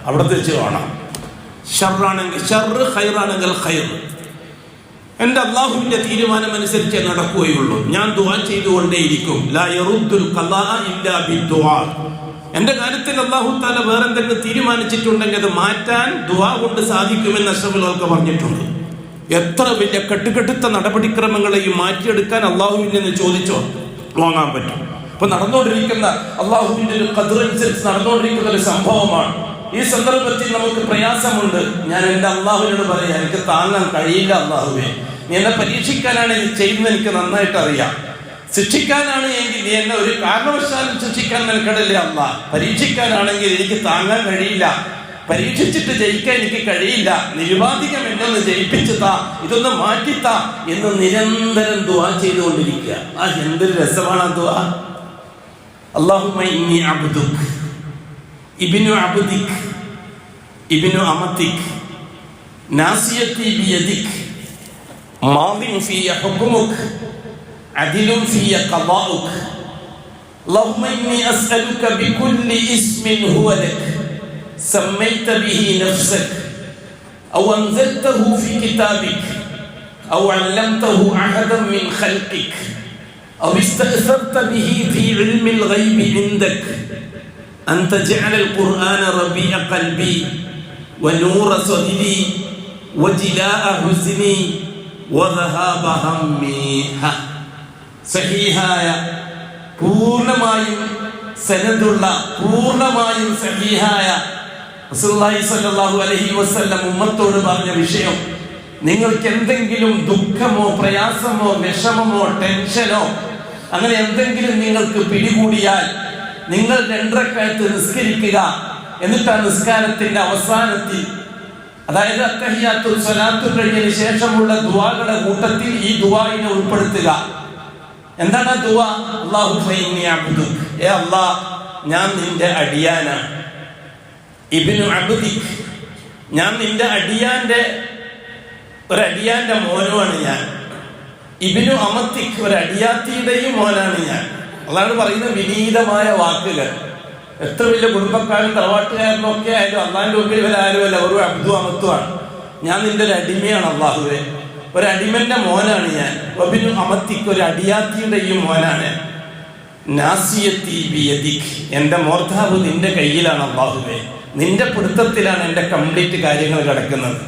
അവിടെ വെച്ച് കാണാം. ഷർറാണെങ്കിൽ ഷർറ്, ഖൈറാണെങ്കിൽ ഖൈർ. എൻ്റെ അള്ളാഹുവിന്റെ തീരുമാനം അനുസരിച്ച് നടക്കുകയുള്ളൂ. ഞാൻ ദുആ ചെയ്തുകൊണ്ടേയിരിക്കും. ലാ യറുദ്ദുൽ ഖളാഅ ഇല്ലാ ബിദ്ദുആ. എന്റെ കാര്യത്തിൽ അല്ലാഹു തആല വേറെ എന്തെങ്കിലും തീരുമാനിച്ചിട്ടുണ്ടെങ്കിൽ അത് മാറ്റാൻ ദുആ കൊണ്ട് സാധിക്കുമെന്ന് അഷ്റഫുൽ പറഞ്ഞിട്ടുണ്ട്. എത്ര വലിയ കെട്ടുകെട്ടുത്ത നടപടിക്രമങ്ങളെയും മാറ്റിയെടുക്കാൻ അള്ളാഹുവിൽ നിന്ന് ചോദിച്ചോ വാങ്ങാൻ പറ്റും. ഇപ്പൊ നടന്നുകൊണ്ടിരിക്കുന്ന അള്ളാഹുവിന്റെ ഒരു ഖദർ അനുസരിച്ച് നടന്നുകൊണ്ടിരിക്കുന്ന ഒരു സംഭവമാണ്. ഈ സന്ദർഭത്തിൽ നമുക്ക് പ്രയാസമുണ്ട്. ഞാൻ എൻ്റെ അള്ളാഹുവിനോട് പറയാം, എനിക്ക് താങ്ങാൻ കഴിയില്ല അള്ളാഹുവേ, നീ എന്നെ പരീക്ഷിക്കാനാണ് ഇത് ചെയ്യുന്നത്, എനിക്ക് നന്നായിട്ട് അറിയാം. ശിക്ഷിക്കാനാണ് എങ്കിൽ നീ എന്നെ ഒരു കാരണവശാലും ശിക്ഷിക്കാൻ നിൽക്കണില്ല അള്ളാ. പരീക്ഷിക്കാനാണെങ്കിൽ എനിക്ക് താങ്ങാൻ കഴിയില്ല, പരീക്ഷിച്ചിട്ട് ജയിക്കാൻ എനിക്ക് കഴിയില്ല, നിരുപാധികം എന്നൊന്ന് ജയിപ്പിച്ചുതാ, ഇതൊന്ന് മാറ്റിത്താ എന്ന് നിരന്തരം ദുആ ചെയ്തുകൊണ്ടിരിക്കുക. ആ എന്തൊരു രസമാണ് ആ ദുആ. അല്ലാഹുമ്മ ഇന്നി അബ്ദുക് ഇബ്നു അബ്ദിക് ഇബ്നു അമതിക് നാസിയതി ബിയദിക് മാദിൻ ഫിയ ഹുക്മുക് അദിലുൻ ഫിയ ഖദാഉക് اللهم إني أسألك بكل اسم هو لك سميت به نفسك أو أنزلته في كتابك أو علمته أحدا من خلقك أو استأثرت به في علم الغيب عندك أن تجعل القرآن ربيع قلبي ونور صدري وجلاء حزني വദഹാബ ഹമ്മി. സഹീഹായ പൂർണ്ണമായും സനദുള്ള പൂർണ്ണമായും സഹീഹായ റസൂലുള്ളാഹി സ്വല്ലല്ലാഹു അലൈഹി വസല്ലം ഉമ്മത്തോട് പറഞ്ഞ വിഷയം, നിങ്ങൾക്ക് എന്തെങ്കിലും ദുഃഖമോ പ്രയാസമോ വിഷമമോ ടെൻഷനോ അങ്ങനെ എന്തെങ്കിലും നിങ്ങൾക്ക് പിടികൂടിയാൽ നിങ്ങൾ 2 റക്അത്ത് നിസ്കരിക്കുക. എന്നിട്ട് ആ നിസ്കാരത്തിന്റെ അവസാനത്തിൽ, അതായത് അത്തഹിയ്യാത്തു സ്വലാത്തു കഴിഞ്ഞതിന് ശേഷമുള്ള ദുആകളുടെ കൂട്ടത്തിൽ ഈ ദുആഇനെ ഉൾപ്പെടുത്തുക. എന്താണ് ആ ദുആ? അല്ലാഹുമ്മ ഇന്നി അബ്ദുക, ഏ അല്ലാഹ് ഞാൻ നിന്റെ അടിയാനാണ്. ഇബ്നു അബ്ദിക്, ഞാൻ നിന്റെ അടിയാന്റെ മോനുമാണ് ഞാൻ. ഇബ്നു അമത്തിക്, ഒരു അടിയാത്തിയുടെയും മോനാണ് ഞാൻ. അതാണ് പറയുന്ന വിനീതമായ വാക്കുകൾ. എത്ര വലിയ കുടുംബക്കാരും തറവാട്ടുകാരനും ഒക്കെ ആയാലും അള്ളാഹിന്റെ മുമ്പിൽ ഇവരാരുമല്ല, ഒരു അബ്ദു അമത്തുമാണ്. ഞാൻ നിന്റെ ഒരു അടിമയാണ് അള്ളാഹുവേ, ഒരു അടിമന്റെ മോനാണ് ഞാൻ. ഇബ്നു അമത്തിക്, ഒരു അടിയാത്തിയുടെയും മോനാണ്. നാസിയത്തി ബിയദിക്, എന്റെ മോർധാവ് നിന്റെ കയ്യിലാണ് അള്ളാഹുവേ, നിന്റെ പിടുത്തത്തിലാണ് എന്റെ കംപ്ലീറ്റ് കാര്യങ്ങൾ കിടക്കുന്നത്.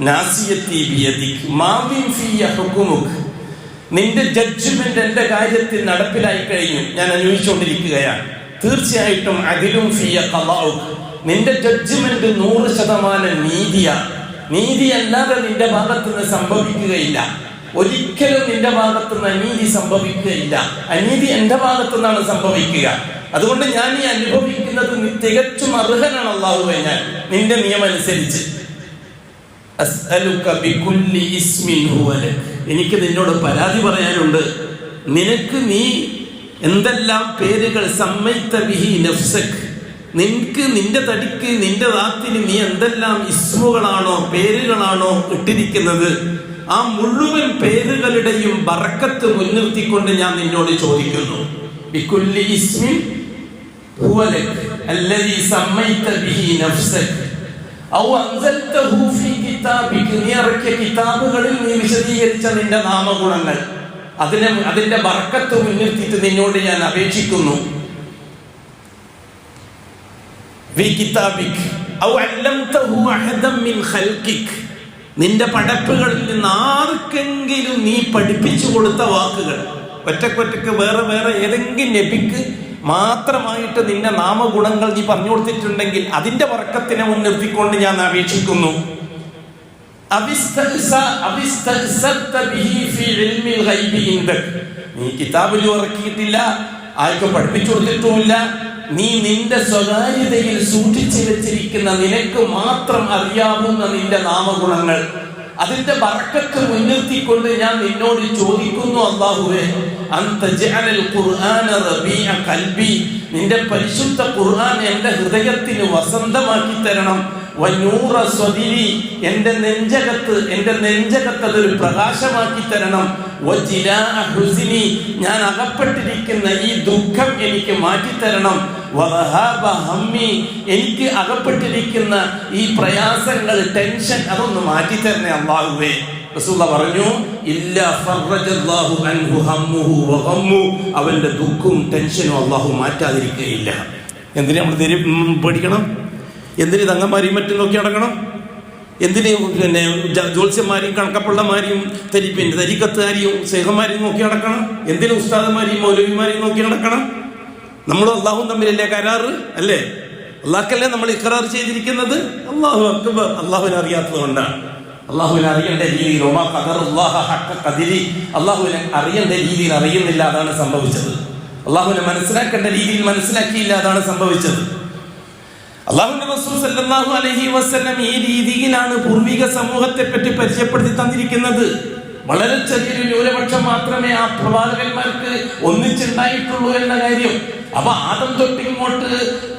നാസിയത്തി ബിയദിക് മാവിൻ ഫിയ ഹുകുമുക്, നിന്റെ ജഡ്ജ്മെന്റ് എന്റെ കാര്യത്തിൽ നടപ്പിലായി കഴിഞ്ഞു, ഞാൻ അനുഭവിച്ചുകൊണ്ടിരിക്കുകയാണ്. തീർച്ചയായിട്ടും അദിലും ഫിയ ഖളാഉക്, നിന്റെ ജഡ്ജ്മെന്റ് 100% നീതിയാണ്. നീതിയല്ലാതെ നിന്റെ ഭാഗത്ത് നിന്ന് സംഭവിക്കുകയില്ല. ഒരിക്കലും നിന്റെ ഭാഗത്ത് നിന്ന് അനീതി സംഭവിക്കുകയില്ല. അനീതി എന്റെ ഭാഗത്തു നിന്നാണ് സംഭവിക്കുക. അതുകൊണ്ട് ഞാൻ ഈ അനുഭവിക്കുന്നത് തികച്ചും അർഹനാണ് അല്ലാഹുവേ, ഞാൻ നിന്റെ നിയമം അനുസരിച്ച്. അസ്അലുക ബികുല്ലി ഇസ്മിൻ ഹുവ ലക്, എനിക്ക് നിന്നോട് പരാതി പറയാനുണ്ട്. നിനക്ക് നീ എന്തെല്ലാം പേരുകൾ സമ്മൈത ബിഹി നഫ്സക്, നിനക്ക് നിന്റെ തടിക്ക് നിന്റെ ദാത്തിന് നീ എന്തെല്ലാം ഇസ്മുകളാണോ പേരുകളാണോ ഇട്ടിരിക്കുന്നത്, ആ മുഴുവൻ പേരുകളുടെയും ബറക്കത്ത് മുൻനിർത്തിക്കൊണ്ട് ഞാൻ നിന്നോട് ചോദിക്കുന്നു. ബികുല്ലി ഇസ്മിൻ ഹുവ ലക് അല്ലദീ സമ്മൈത ബിഹി നഫ്സക് ഔ അൻസൽതഹു ഫീ കിതാബിക, നീ ഇറക്കിയ കിതാബുകളിൽ നീ വിശദീകരിച്ച നിന്റെ നാമഗുണങ്ങൾ, അതിന്റെ ബർക്കത്ത് മുൻനിർത്തിയിട്ട് നിന്നോട് ഞാൻ അപേക്ഷിക്കുന്നു. ഫീ കിതാബിക ഔ അല്ലംതഹു അഹദൻ മിൻ ഖൽഖിക, നിന്റെ പടപ്പുകളിൽ നിന്ന് ആർക്കെങ്കിലും നീ പഠിപ്പിച്ചു കൊടുത്ത വാക്കുകൾ, ഒറ്റക്കൊറ്റക്ക് വേറെ വേറെ ഏതെങ്കിലും നബിക്ക് മാത്രമായിട്ട് നിന്റെ നാമഗുണങ്ങൾ നീ പറഞ്ഞു കൊടുത്തിട്ടുണ്ടെങ്കിൽ അതിന്റെ വർക്കത്തിനെ മുൻനിർത്തിക്കൊണ്ട് ഞാൻ അപേക്ഷിക്കുന്നു. നീ കിതാബിൽ ഇറക്കിയിട്ടില്ല, ആർക്കും പഠിപ്പിച്ചു കൊടുത്തിട്ടുമില്ല. നീ നിന്റെ സ്വകാര്യതയിൽ സൂക്ഷിച്ചു വെച്ചിരിക്കുന്ന നിനക്ക് മാത്രം അറിയാവുന്ന നിന്റെ നാമഗുണങ്ങൾ, അതിന്റെ ബർക്കത്ത് മുൻനിർത്തിക്കൊണ്ട് ഞാൻ നിന്നോട് ചോദിക്കുന്നു അല്ലാഹുവേ, അൻത ജഅലൽ ഖുർആന റബീഅ ഖൽബി, നിന്റെ പരിശുദ്ധ ഖുർആൻ എന്റെ ഹൃദയത്തിന് വസന്തമാക്കി തരണം. വനൂറ സ്വദിരി, എന്റെ നെഞ്ചകത്ത് അതൊരു പ്രകാശമാക്കി തരണം. വജിലാഅ ഹുസ്നി, ഞാൻ അകപ്പെട്ടിരിക്കുന്ന ഈ ദുഃഖം എനിക്ക് മാറ്റിത്തരണം. വദഹാബ ഹമ്മി, എനിക്ക് അകപ്പെട്ടിരിക്കുന്ന ഈ പ്രയാസങ്ങൾ ടെൻഷൻ അതൊന്ന് മാറ്റിത്തരണേ അല്ലാഹുവേ. റസൂൽ പറഞ്ഞു, ഇല്ല ഫറജല്ലാഹു അൻഹു ഹമ്മുഹു വഗമ്മു, അവന്റെ ദുഃഖവും ടെൻഷനും അല്ലാഹു മാറ്റാതിരിക്കുകയില്ല. എന്തിനാ നമ്മൾ പേടിക്കണം? എന്തിന് തങ്ങന്മാരെയും മറ്റും നോക്കി നടക്കണം? എന്തിന് പിന്നെ ജ്യോത്സ്യന്മാരെയും കണക്കപ്പള്ളമാരെയും തരിക്കത്തുകാരെയും സേഹന്മാരെയും നോക്കി നടക്കണം? എന്തിന് ഉസ്താദന്മാരെയും മൗലവിമാരെയും നോക്കി നടക്കണം? നമ്മൾ അള്ളാഹും തമ്മിലല്ലേ കരാറ്? അല്ലേ? അള്ളാഹ്ക്കല്ലേ നമ്മൾ ഇഖ്റാർ ചെയ്തിരിക്കുന്നത്? അല്ലാഹു അക്ബർ. അള്ളാഹുവിനെ അറിയാത്തത് കൊണ്ടാണ്. അള്ളാഹുവിനെ അറിയേണ്ട രീതിയിൽ അള്ളാഹുവിനെ അറിയേണ്ട രീതിയിൽ അറിയുന്നില്ല, അതാണ് സംഭവിച്ചത്. അള്ളാഹുവിനെ മനസ്സിലാക്കേണ്ട രീതിയിൽ മനസ്സിലാക്കിയില്ല, അതാണ് സംഭവിച്ചത്. അല്ലാഹുവിന്റെ റസൂൽ സല്ലല്ലാഹു അലൈഹി വസല്ലം ഈ രീതിയിലാണ് പൂർവിക സമൂഹത്തെ പറ്റി പരിചയപ്പെടുത്തി തന്നിരിക്കുന്നത്. വളരെ ചെറിയൊരു ന്യൂനപക്ഷം മാത്രമേ ആ പ്രവാചകന്മാർക്ക് ഒന്നിച്ചുണ്ടായിട്ടുള്ളൂ എന്ന കാര്യം. അപ്പൊ ആദം തൊട്ട് ഇങ്ങോട്ട്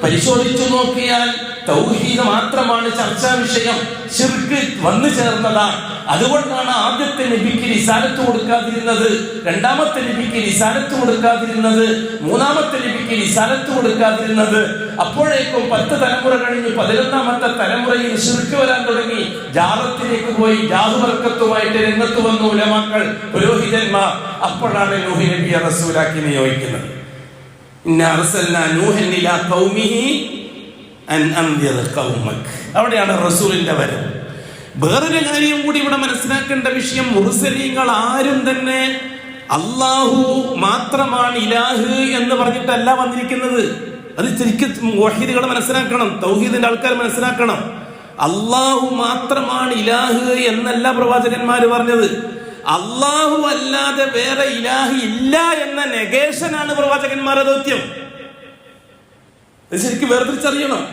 പരിശോധിച്ചു നോക്കിയാൽ തൗഹീദ് മാത്രമാണ് ചർച്ചാ വിഷയം. ശിർക്ക് വന്നു ചേർന്നതാണ്. അതുകൊണ്ടാണ് ആദ്യത്തെ നബിക്ക് റിസാലത്ത് കൊടുക്കാതിരുന്നത്, രണ്ടാമത്തെ നബിക്ക് റിസാലത്ത് കൊടുക്കാതിരുന്നത്, മൂന്നാമത്തെ നബിക്ക് റിസാലത്ത് കൊടുക്കാതിരുന്നത്. അപ്പോഴേക്കും 10 തലമുറ കഴിഞ്ഞു 11ാമത്തെ തലമുറയിൽ ശിർക്ക് വരാൻ തുടങ്ങി. ജാറത്തിലേക്ക് പോയി ജാഹുവർക്കത്തുമായിട്ട് രംഗത്ത് വന്നു ഉലമാക്കൾ, പുരോഹിതന്മാർ. അപ്പോഴാണ് നൂഹ് നബിയെ റസൂലാക്കി നിയോഗിക്കുന്നത്. ഇന്നാ അർസൽനാ നൂഹൻ ഇലാ ഖൗമിഹി അൻ അൻദിർ ഖൗമക്. അവിടെയാണ് റസൂലിന്റെ വരവ്. വേറൊരു കാര്യം കൂടി ഇവിടെ മനസ്സിലാക്കേണ്ട വിഷയം, മുർസലീങ്ങൾ ആരും തന്നെ അള്ളാഹു മാത്രമാണ് ഇലാഹ് എന്ന് പറഞ്ഞിട്ടല്ല വന്നിരിക്കുന്നത്. അത് ശരിക്കും മുവഹിദുകൾ മനസ്സിലാക്കണം, തൗഹീദിന്റെ ആൾക്കാർ മനസ്സിലാക്കണം. അള്ളാഹു മാത്രമാണ് ഇലാഹ് എന്നല്ല പ്രവാചകന്മാര് പറഞ്ഞത്. അള്ളാഹു അല്ലാതെ വേറെ ഇലാഹ് ഇല്ല എന്ന നെഗേഷനാണ് പ്രവാചകന്മാരുടെ ദൗത്യം. ഇത് ശരിക്കും വേർതിരിച്ചറിയണം.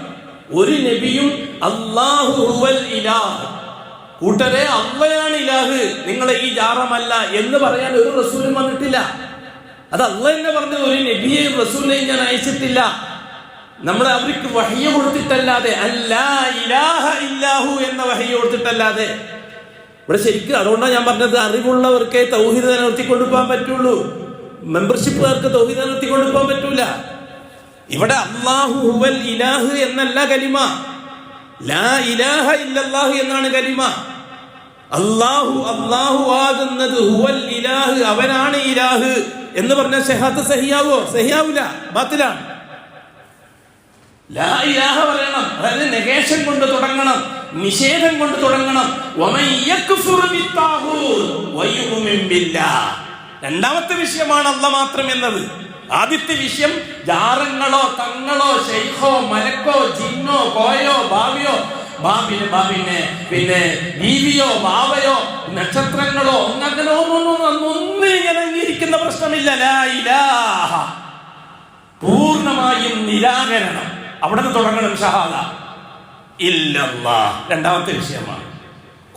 ഒരു നബിയും അല്ലാഹു ഹുവൽ ഇലാഹ്, കൂട്ടരെ അള്ളയാണ് ഇലാഹ്, നിങ്ങളെ ഈ ജാറമല്ല എന്ന് പറയാൻ ഒരു റസൂലും വന്നിട്ടില്ല. അത് അള്ളാഹ് തന്നെ പറഞ്ഞത്. ഒരു നബിയെയും റസൂലിനെയും ഞാൻ അയച്ചിട്ടില്ല, നമ്മൾ അവർക്ക് വഹയ്യ കൊടുത്തിട്ടല്ലാതെ, അല്ലാ ഇലാഹ ഇല്ലാഹു എന്ന വഹയ്യ കൊടുത്തിട്ടല്ലാതെ. ഇവിടെ ശരിക്കും അതുകൊണ്ടാണ് ഞാൻ പറഞ്ഞത്, അറിവുള്ളവർക്കേ തൗഹീദ് നിലനിർത്തിക്കൊണ്ടുപോകാൻ പറ്റുള്ളൂ, മെമ്പർഷിപ്പുകാർക്ക് തൗഹീദ് നിലനിർത്തിക്കൊണ്ടുപോകാൻ പറ്റൂല. ഇവിടെ അല്ലാഹു ഹുവൽ ഇലാഹ് എന്നല്ല കലിമ, ലാ ഇലാഹ ഇല്ലല്ലാഹു എന്നാണ് കലിമ. അല്ലാഹു ആകുന്നത് ഹുവൽ ഇലാഹ്, അവനാണ് ഇലാഹ് എന്ന് പറഞ്ഞ ഷഹാദത്ത് സഹിയാവോ? സഹിയാവൂല, ബാത്തിലാണ്. ലാ ഇലാഹ പറയണം, അതായത് നെഗേഷൻ കൊണ്ട് തുടങ്ങണം, നിഷേധം കൊണ്ട് തുടങ്ങണം. വമൻ യക്ഫുർ ബിത്താഗൂത്ത് വയുമിൻ ബില്ലാഹ്. രണ്ടാമത്തെ വിഷയമാണ് അല്ലാഹ് മാത്രം എന്നത്. ആദ്യത്തെ വിഷയം ജാറങ്ങളോ തങ്ങളോ ശൈഖോ മലക്കോ ജിന്നോ കോയോ ബാവിയോ പിന്നെ ബീവിയോ ബാവയോ നക്ഷത്രങ്ങളോ അങ്ങനെ ഒന്നും ഇങ്ങനെ അംഗീകരിക്കുന്ന പ്രശ്നമില്ല. ലാ ഇലാഹ, പൂർണ്ണമായും നിരാകരണം. അവിടെ നിന്ന് തുടങ്ങണം ഷഹാദ ഇല്ലല്ലാഹ്. രണ്ടാമത്തെ വിഷയമാണ്.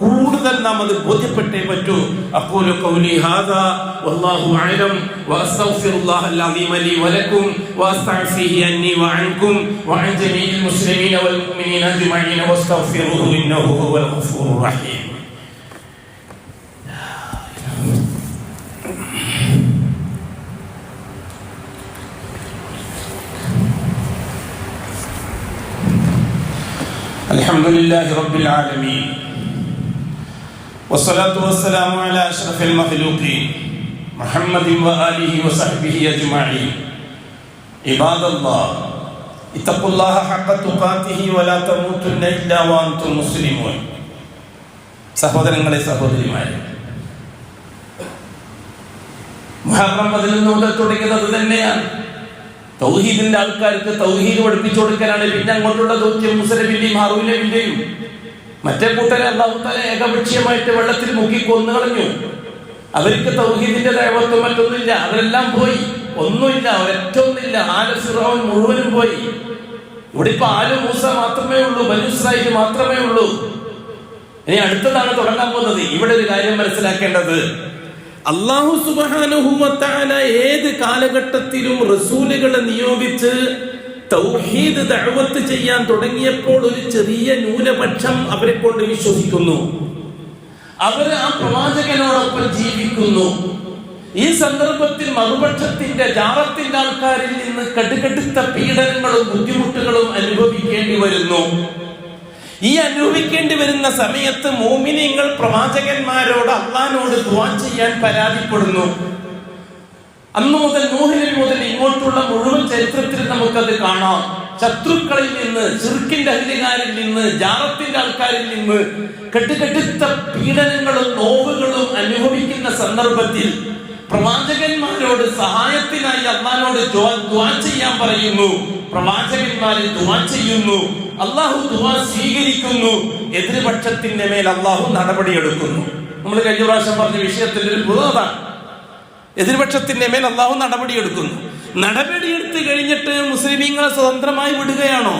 കൂടുതൽ നാം അത് ബോധ്യപ്പെട്ടേ പറ്റൂ. അഖൂലു ഖൗലി ഹാദാ വല്ലാഹു അഅലം വഅസ്തഗ്ഫിറുല്ലാഹൽ അസീമ ലി വലക്കും വഅസ്തഗ്ഫിഹി അന്നി വഅൻകും വഅൻ ജമീഇൽ മുസ്ലിമീന വൽ മുഅ്മിനീന അജ്മഈന വഅസ്തഗ്ഫിറുഹു ഇന്നഹു ഹുവൽ ഗഫൂറുർ റഹീം. അൽഹംദുലില്ലാഹി റബ്ബിൽ ആലമീൻ വസ്സലാത്തു വസ്സലാമു അലാ അഷ്റഫിൽ മഖ്ലൂഖീൻ മുഹമ്മദിൻ വആലിഹി വസഹ്ബിഹി അജ്മഈൻ. ഇബാദല്ലാഹ് ഇത്തഖുല്ലാഹ ഹഖ്ക തുഖാതിഹി വലാ തമൂതുന്ന ഇല്ലാ വഅൻതും മുസ്ലിമൂൻ. സഹോദരങ്ങളെ, സഹോദരിമാരെ, മുഹറം 11 മുതൽ തുടങ്ങിയത് തന്നെയാണ്. തൗഹീദിന്റെ ആൾക്കാർക്ക് തൗഹീദ് പഠിപ്പിച്ചു കൊടുക്കാനാണ്. പിന്നെ അങ്ങോട്ടുള്ള ദൗത്യം മുസലബിന്റെയും ഹാറൂനബിന്റെയും. മറ്റേ കൂട്ടരെ അല്ലാഹു തആല ഏകപക്ഷീയമായിട്ട് വെള്ളത്തിൽ മുക്കി കൊന്നുകളഞ്ഞു. അവർക്ക് തൗഹീദിന്റെ ദഅവത്തും മറ്റൊന്നുമില്ല, അവരെല്ലാം പോയി, ഒന്നുമില്ല, ഒരൊറ്റൊന്നില്ല. ആല ഫിർഔൻ മുഴുവനും പോയി. ഇവിടെ ഇപ്പൊ ആലു മൂസ മാത്രമേ ഉള്ളൂ, ബനൂ ഇസ്രായേൽ മാത്രമേ ഉള്ളൂ. ഇനി അടുത്തതാണ് തുടങ്ങാൻ പോകുന്നത്. ഇവിടെ ഒരു കാര്യം മനസ്സിലാക്കേണ്ടത്, അല്ലാഹു സുബ്ഹാനഹു വ തആല ഏത് കാലഘട്ടത്തിലും റസൂലുകളെ നിയോഗിച്ച് തൗഹീദ് ദഅവത്ത് ചെയ്യാൻ തുടങ്ങിയപ്പോൾ ഒരു ചെറിയ ന്യൂനപക്ഷം അവരെ കൊണ്ട് വിശ്വസിക്കുന്നു, അവർ ആ പ്രവാചകനോടൊപ്പം ജീവിക്കുന്നു. ഈ സന്ദർഭത്തിൽ മറുപക്ഷത്തിന്റെ ജാറത്തിന്റെ ആൾക്കാരിൽ നിന്ന് കടുകടുത്ത പീഡനങ്ങളും ബുദ്ധിമുട്ടുകളും അനുഭവിക്കേണ്ടി വരുന്നു. ഈ അനുഭവിക്കേണ്ടി വരുന്ന സമയത്ത് മുഅ്മിനീങ്ങൾ പ്രവാചകന്മാരോട് അല്ലാഹുവോട് ദുആ ചെയ്യാൻ പരാതിപ്പെടുന്നു. അന്നു മുതൽ നൂഹ് നബി മുതൽ ഇങ്ങോട്ടുള്ള മുഴുവൻ ചരിത്രത്തിൽ നമുക്കത് കാണാം. ശത്രുക്കളിൽ നിന്ന്, ശിർക്കിന്റെ അഹ്ലുകാരിൽ നിന്ന്, ജാറത്തിന്റെ ആൾക്കാരിൽ നിന്ന് കടുകടുത്ത പീഡനങ്ങളും നോവുകളും അനുഭവിക്കുന്ന സന്ദർഭത്തിൽ പ്രവാചകന്മാരോട് സഹായത്തിനായി അല്ലാഹുവോട് ദുആ ചെയ്യാൻ പറയുന്നു. പ്രവാചകന്മാര് ദുആ ചെയ്യുന്നു, അല്ലാഹു ദുആ സ്വീകരിക്കുന്നു. എതിർപക്ഷത്തിന്റെ മേൽ അല്ലാഹു നടപടിയെടുക്കുന്നു. നമ്മൾ കഴിഞ്ഞ പ്രാവശ്യം പറഞ്ഞ വിഷയത്തിന്റെ ഒരു പുതുതാണ്. എതിർപക്ഷത്തിന്റെ മേൽ അല്ലാഹു നടപടിയെടുക്കുന്നു. നടപടിയെടുത്ത് കഴിഞ്ഞിട്ട് മുസ്ലിമീങ്ങളെ സ്വതന്ത്രമായി വിടുകയാണോ?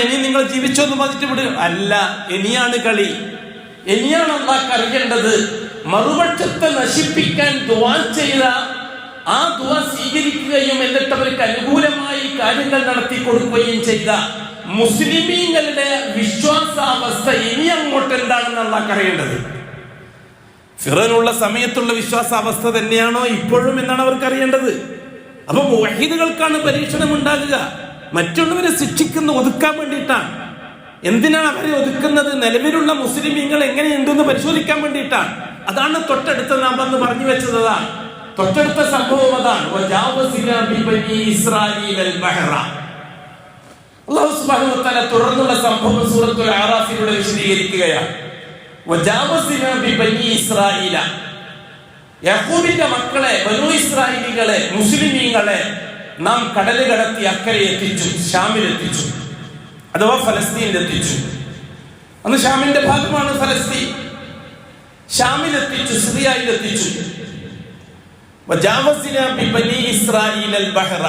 ഇനി നിങ്ങൾ ജീവിച്ചോന്ന് പറഞ്ഞിട്ട് വിടുക അല്ല. ഇനിയാണ് കളി. ഇനിയാണ് അല്ലാഹ് അറിയേണ്ടത്. മറുപക്ഷത്തെ നശിപ്പിക്കാൻ ദുആ ചെയ്ത ആ ദുആ സ്വീകരിക്കുകയും എന്നിട്ട് അവർക്ക് അനുകൂലമായി കാര്യങ്ങൾ നടത്തി കൊടുക്കുകയും ചെയ്ത മുസ്ലിമീങ്ങളുടെ വിശ്വാസാവസ്ഥ ഇനി അങ്ങോട്ട് എന്താണെന്ന് അല്ലാഹ് അറിയേണ്ടത്. ഫിറൗനുള്ള സമയത്തുള്ള വിശ്വാസാവസ്ഥ തന്നെയാണോ ഇപ്പോഴും എന്നാണ് അവർക്ക് അറിയേണ്ടത്. അപ്പൊ മുവഹിദുകൾക്കാണ് പരീക്ഷണം ഉണ്ടാകുക. മറ്റുള്ളവരെ ശിക്ഷിക്കുന്ന ഒതുക്കാൻ വേണ്ടിയിട്ടാണ്. എന്തിനാണ് അവരെ ഒതുക്കുന്നത്? നിലവിലുള്ള മുസ്ലിമീങ്ങൾ എങ്ങനെയുണ്ടെന്ന് പരിശോധിക്കാൻ വേണ്ടിയിട്ടാണ്. അതാണ് തൊട്ടടുത്ത നാം വന്ന് പറഞ്ഞു വെച്ചത്. അതാണ് തൊട്ടടുത്ത സംഭവം. അതാണ് അല്ലാഹു സുബ്ഹാനഹു വ തആല തുടർന്നുള്ള സംഭവം സൂറത്തുൽ അറാഫിലൂടെ വിശദീകരിക്കുകയാണ്. വജാവസ്നാ ബിബനി ഇസ്രായീല, യാക്കൂബിന്റെ മക്കളെ, ബനൂ ഇസ്രായേലികളെ, മുസ്ലിമീങ്ങളെ നാം കടൽ കടത്തി അക്കരെ എത്തിച്ചു, ഷാമിലെത്തിച്ചു, അഥവാ ഫലസ്തീനിലെത്തിച്ചു. അന്ന് ഷാമിന്റെ ഭാഗമാണ് ഫലസ്തീൻ. ഷാമിലെത്തിച്ചു, സിറിയയിലെത്തിച്ചു. വജാവസ്നാ ബിബനി ഇസ്രായീല അൽ ബഹ്റ,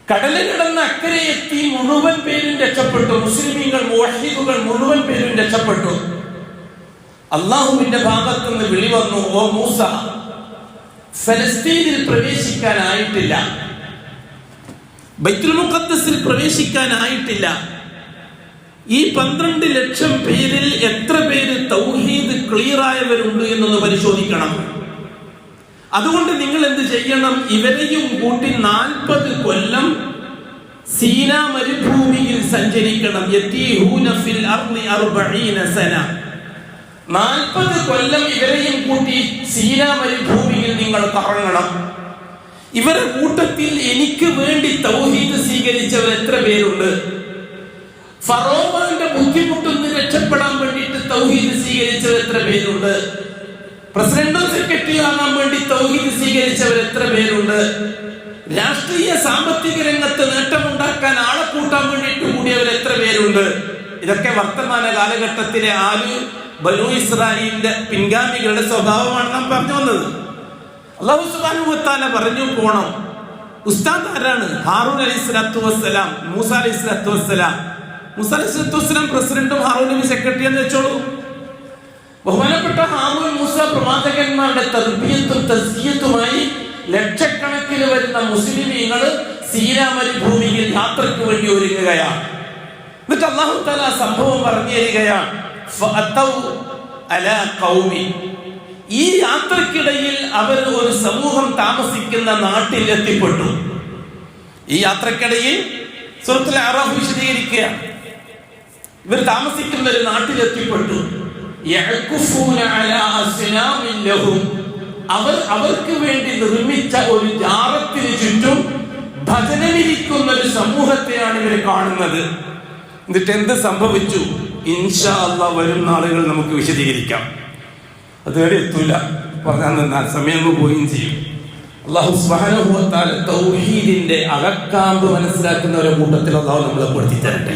കടല് കിടന്ന് അക്കരെ എത്തി മുഴുവൻ പേരും രക്ഷപ്പെട്ടു. മുസ്ലിമീങ്ങൾ, മുവഹ്ഹിദുകൾ മുഴുവൻ പേരും രക്ഷപ്പെട്ടു. അള്ളാഹുവിന്റെ ഭാഗത്തു നിന്ന് വിളി വന്നു, ഓ മൂസ, ഫലസ്തീനിൽ പ്രവേശിക്കാനായിട്ടില്ല, ബൈത്തുൽ മുഖദ്ദസിൽ പ്രവേശിക്കാനായിട്ടില്ല. ഈ 12 ലക്ഷം പേരിൽ എത്ര പേര് തൗഹീദ് ക്ലിയർ ആയവരുണ്ട് എന്നൊന്ന് പരിശോധിക്കണം. അതുകൊണ്ട് നിങ്ങൾ എന്ത് ചെയ്യണം? ഇവരെയും കൂട്ടി 40 കൊല്ലം സീനാ മരുഭൂമിയിൽ സഞ്ചരിക്കണം. 40 കൊല്ലം ഇവരെയും കൂട്ടി സീനാ മരുഭൂമിയിൽ നിങ്ങൾ കറങ്ങണം. ഇവരുടെ കൂട്ടത്തിൽ എനിക്ക് വേണ്ടി തൗഹീദ് സ്വീകരിച്ചവർ എത്ര പേരുണ്ട്? ഫറോവയുടെ ബുദ്ധിമുട്ടിൽ നിന്ന് രക്ഷപ്പെടാൻ വേണ്ടിയിട്ട് തൗഹീദ് സ്വീകരിച്ചവർ എത്ര പേരുണ്ട്? പ്രസിഡന്റും സെക്രട്ടറി ആകാൻ വേണ്ടി തൗഹീദ് സ്വീകരിച്ചവർ എത്ര പേരുണ്ട്? രാഷ്ട്രീയ സാമ്പത്തിക രംഗത്ത് നേട്ടമുണ്ടാക്കാൻ ആളെ കൂട്ടാൻ വേണ്ടിയിട്ട് കൂടിയവർ എത്ര പേരുണ്ട്? ഇതൊക്കെ വർത്തമാന കാലഘട്ടത്തിലെ ബനൂ ഇസ്രായേലിന്റെ പിൻഗാമികളുടെ സ്വഭാവമാണ് നാം പറഞ്ഞു വന്നത്. അല്ലാഹു സുബ്ഹാനഹു വ തആല പറഞ്ഞു പോണം. ഉസ്താദ് ആരാണ്? ഹാറൂൻ അലൈഹിസ്സലാത്തു വസ്സലാം, മൂസ അലൈഹിസ്സലാത്തു വസ്സലാം. മൂസ അലൈഹിസ്സലാത്തു വസ്സലാം പ്രസിഡന്റും ഹാറൂൻ നബി സെക്രട്ടറി എന്ന് വെച്ചോളൂ. ബഹുമാനപ്പെട്ട ഹാറൂൻ, മൂസ പ്രവാചകന്മാരുടെ തർബിയത്തും തസ്കിയത്തുമായി ലക്ഷക്കണക്കിന് വരുന്ന മുസ്ലിമീങ്ങൾ സീനാ മരുഭൂമിയിൽ യാത്രയ്ക്ക് വേണ്ടി ഒരുങ്ങുകയാണ്. എന്നിട്ട് അല്ലാഹു തആല സംഭവം പറഞ്ഞു തരികയാണ്. ഈ യാത്രക്കിടയിൽ അവർ ഒരു സമൂഹം താമസിക്കുന്ന നാട്ടിൽ എത്തിപ്പെട്ടു. ഈ യാത്രക്കിടയിൽ സൂറത്തുൽ അറാഫ് വിശദീകരിക്കുകയാണ്. ഇവർ താമസിക്കുന്ന ഒരു നാട്ടിൽ എത്തിപ്പെട്ടു. അവർക്ക് വേണ്ടി നിർമ്മിച്ച ഒരു ജാറത്തിന് ചുറ്റും ഭജനമിരിക്കുന്ന ഒരു സമൂഹത്തെയാണ് ഇവർ കാണുന്നത്. എന്നിട്ട് എന്ത് സംഭവിച്ചു? ഇൻഷാ അല്ലാഹ് വരും നാളുകൾ നമുക്ക് വിശദീകരിക്കാം. അതുവരെ എത്തൂല, പറഞ്ഞാൽ നിന്നാൽ സമയം പോവുകയും ചെയ്യും. അല്ലാഹു സുബ്ഹാനഹു വ തആല തൗഹീദിന്റെ അകക്കാമ്പ് മനസ്സിലാക്കുന്ന ഒരു കൂട്ടത്തിൽ അല്ലാഹു നമ്മളെ പെടുത്തി തരട്ടെ.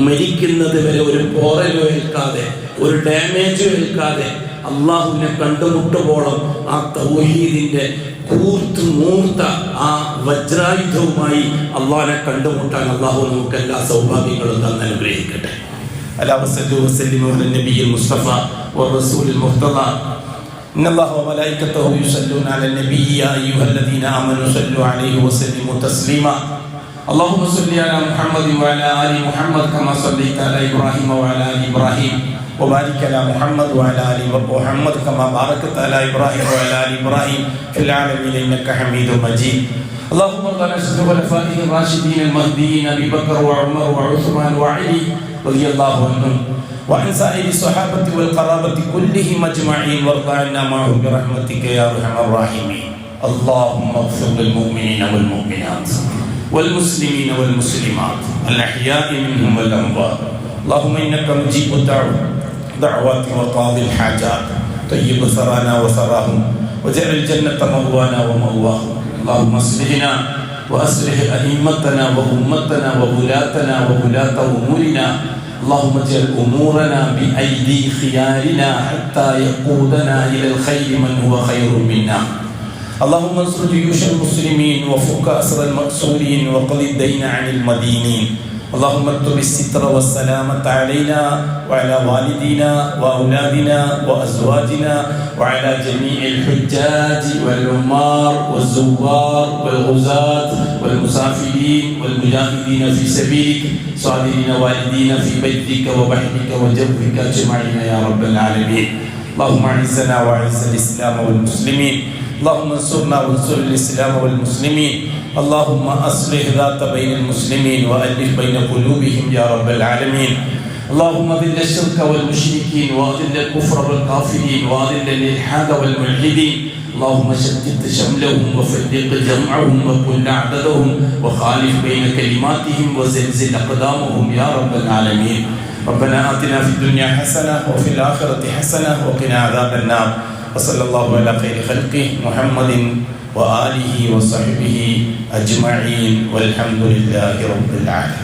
മരിക്കുന്നത് വരെ ഒരു പോറലോ ഏൽക്കാതെ, ഒരു ഡാമേജോ ഏൽക്കാതെ അള്ളാഹുവിനെ കണ്ടുമുട്ടുമ്പോളം ആ തൗഹീദിന്റെ മൂർത്ത ആ വജ്രായുധവുമായി അള്ളാഹിനെ കണ്ടുമുട്ടാൻ അള്ളാഹു നമുക്ക് എല്ലാ സൗഭാഗ്യങ്ങളും തന്നെ അനുഗ്രഹിക്കട്ടെ. അലാ വസല്ലു വസല്ലിമു അലൻ നബിയിൽ മുസ്തഫ വറസൂലിൽ മുഹ്തദ. ഇന്നല്ലാഹ വമലായികതഹു യുസല്ലൂന അലൻ നബി യാ അയ്യുഹല്ലദീന ആമനൂ സല്ലു അലൈഹി വസല്ലിമു തസ്ലീമാ. اللهم صل على محمد وعلى آل محمد كما صليت على إبراهيم وعلى آل إبراهيم وبارك على محمد وعلى آل محمد كما باركت على إبراهيم وعلى آل إبراهيم في العالمين إنك حميد مجيد. اللهم صل على خلفائه الراشدين المهديين أبي بكر وعمر وعثمان وعلي رضي الله عنهم وعن سائر الصحابة والقرابة كلهم أجمعين وارض عنا معهم برحمتك يا أرحم الراحمين. اللهم اغفر للمؤمنين والمؤمنات والمسلمين والمسلمات الأحياء منهم والأموات. اللهم إنك مجيب الدعوات وقاضي الحاجات. طيب ثرانا وثراهم واجعل الجنة مأوانا ومأواهم. اللهم اصلحنا وأصلح أئمتنا وأمتنا وولاتنا وولاة أمورنا. اللهم اجعل أمورنا بأيدي خيارنا حتى يقودنا إلى الخير من هو خير منا. اللهم انصر جيوش المسلمين وفك أسر المأسورين وقض الدين عن المدينين. اللهم اكتب الستر والسلامة علينا وعلى والدينا وأولادنا وأزواجنا وعلى جميع الحجاج والعمار والزوار والغزاة والمسافرين والمجاهدين في سبيلك صادرين والدين في بيتك وبحرك وجوفك أجمعين يا رب العالمين. اللهم أعزنا وأعز الإسلام والمسلمين. اللهم انصرنا وانصر الإسلام والمسلمين. اللهم أصلح ذات بين المسلمين وألف بين قلوبهم يا رب العالمين. اللهم ذل الشرك والمشركين وأذل الكفر والكافرين وأذل الإلحاد والملحدين. اللهم شتت شملهم وفرق جمعهم وكل عددهم وخالف بين كلماتهم وزلزل أقدامهم يا رب العالمين. ربنا آتنا في الدنيا حسنة وفي الآخرة حسنة وقنا عذاب النار. وصلى الله على خير خلقه محمد وآله وصحبه أجمعين والحمد لله رب العالمين.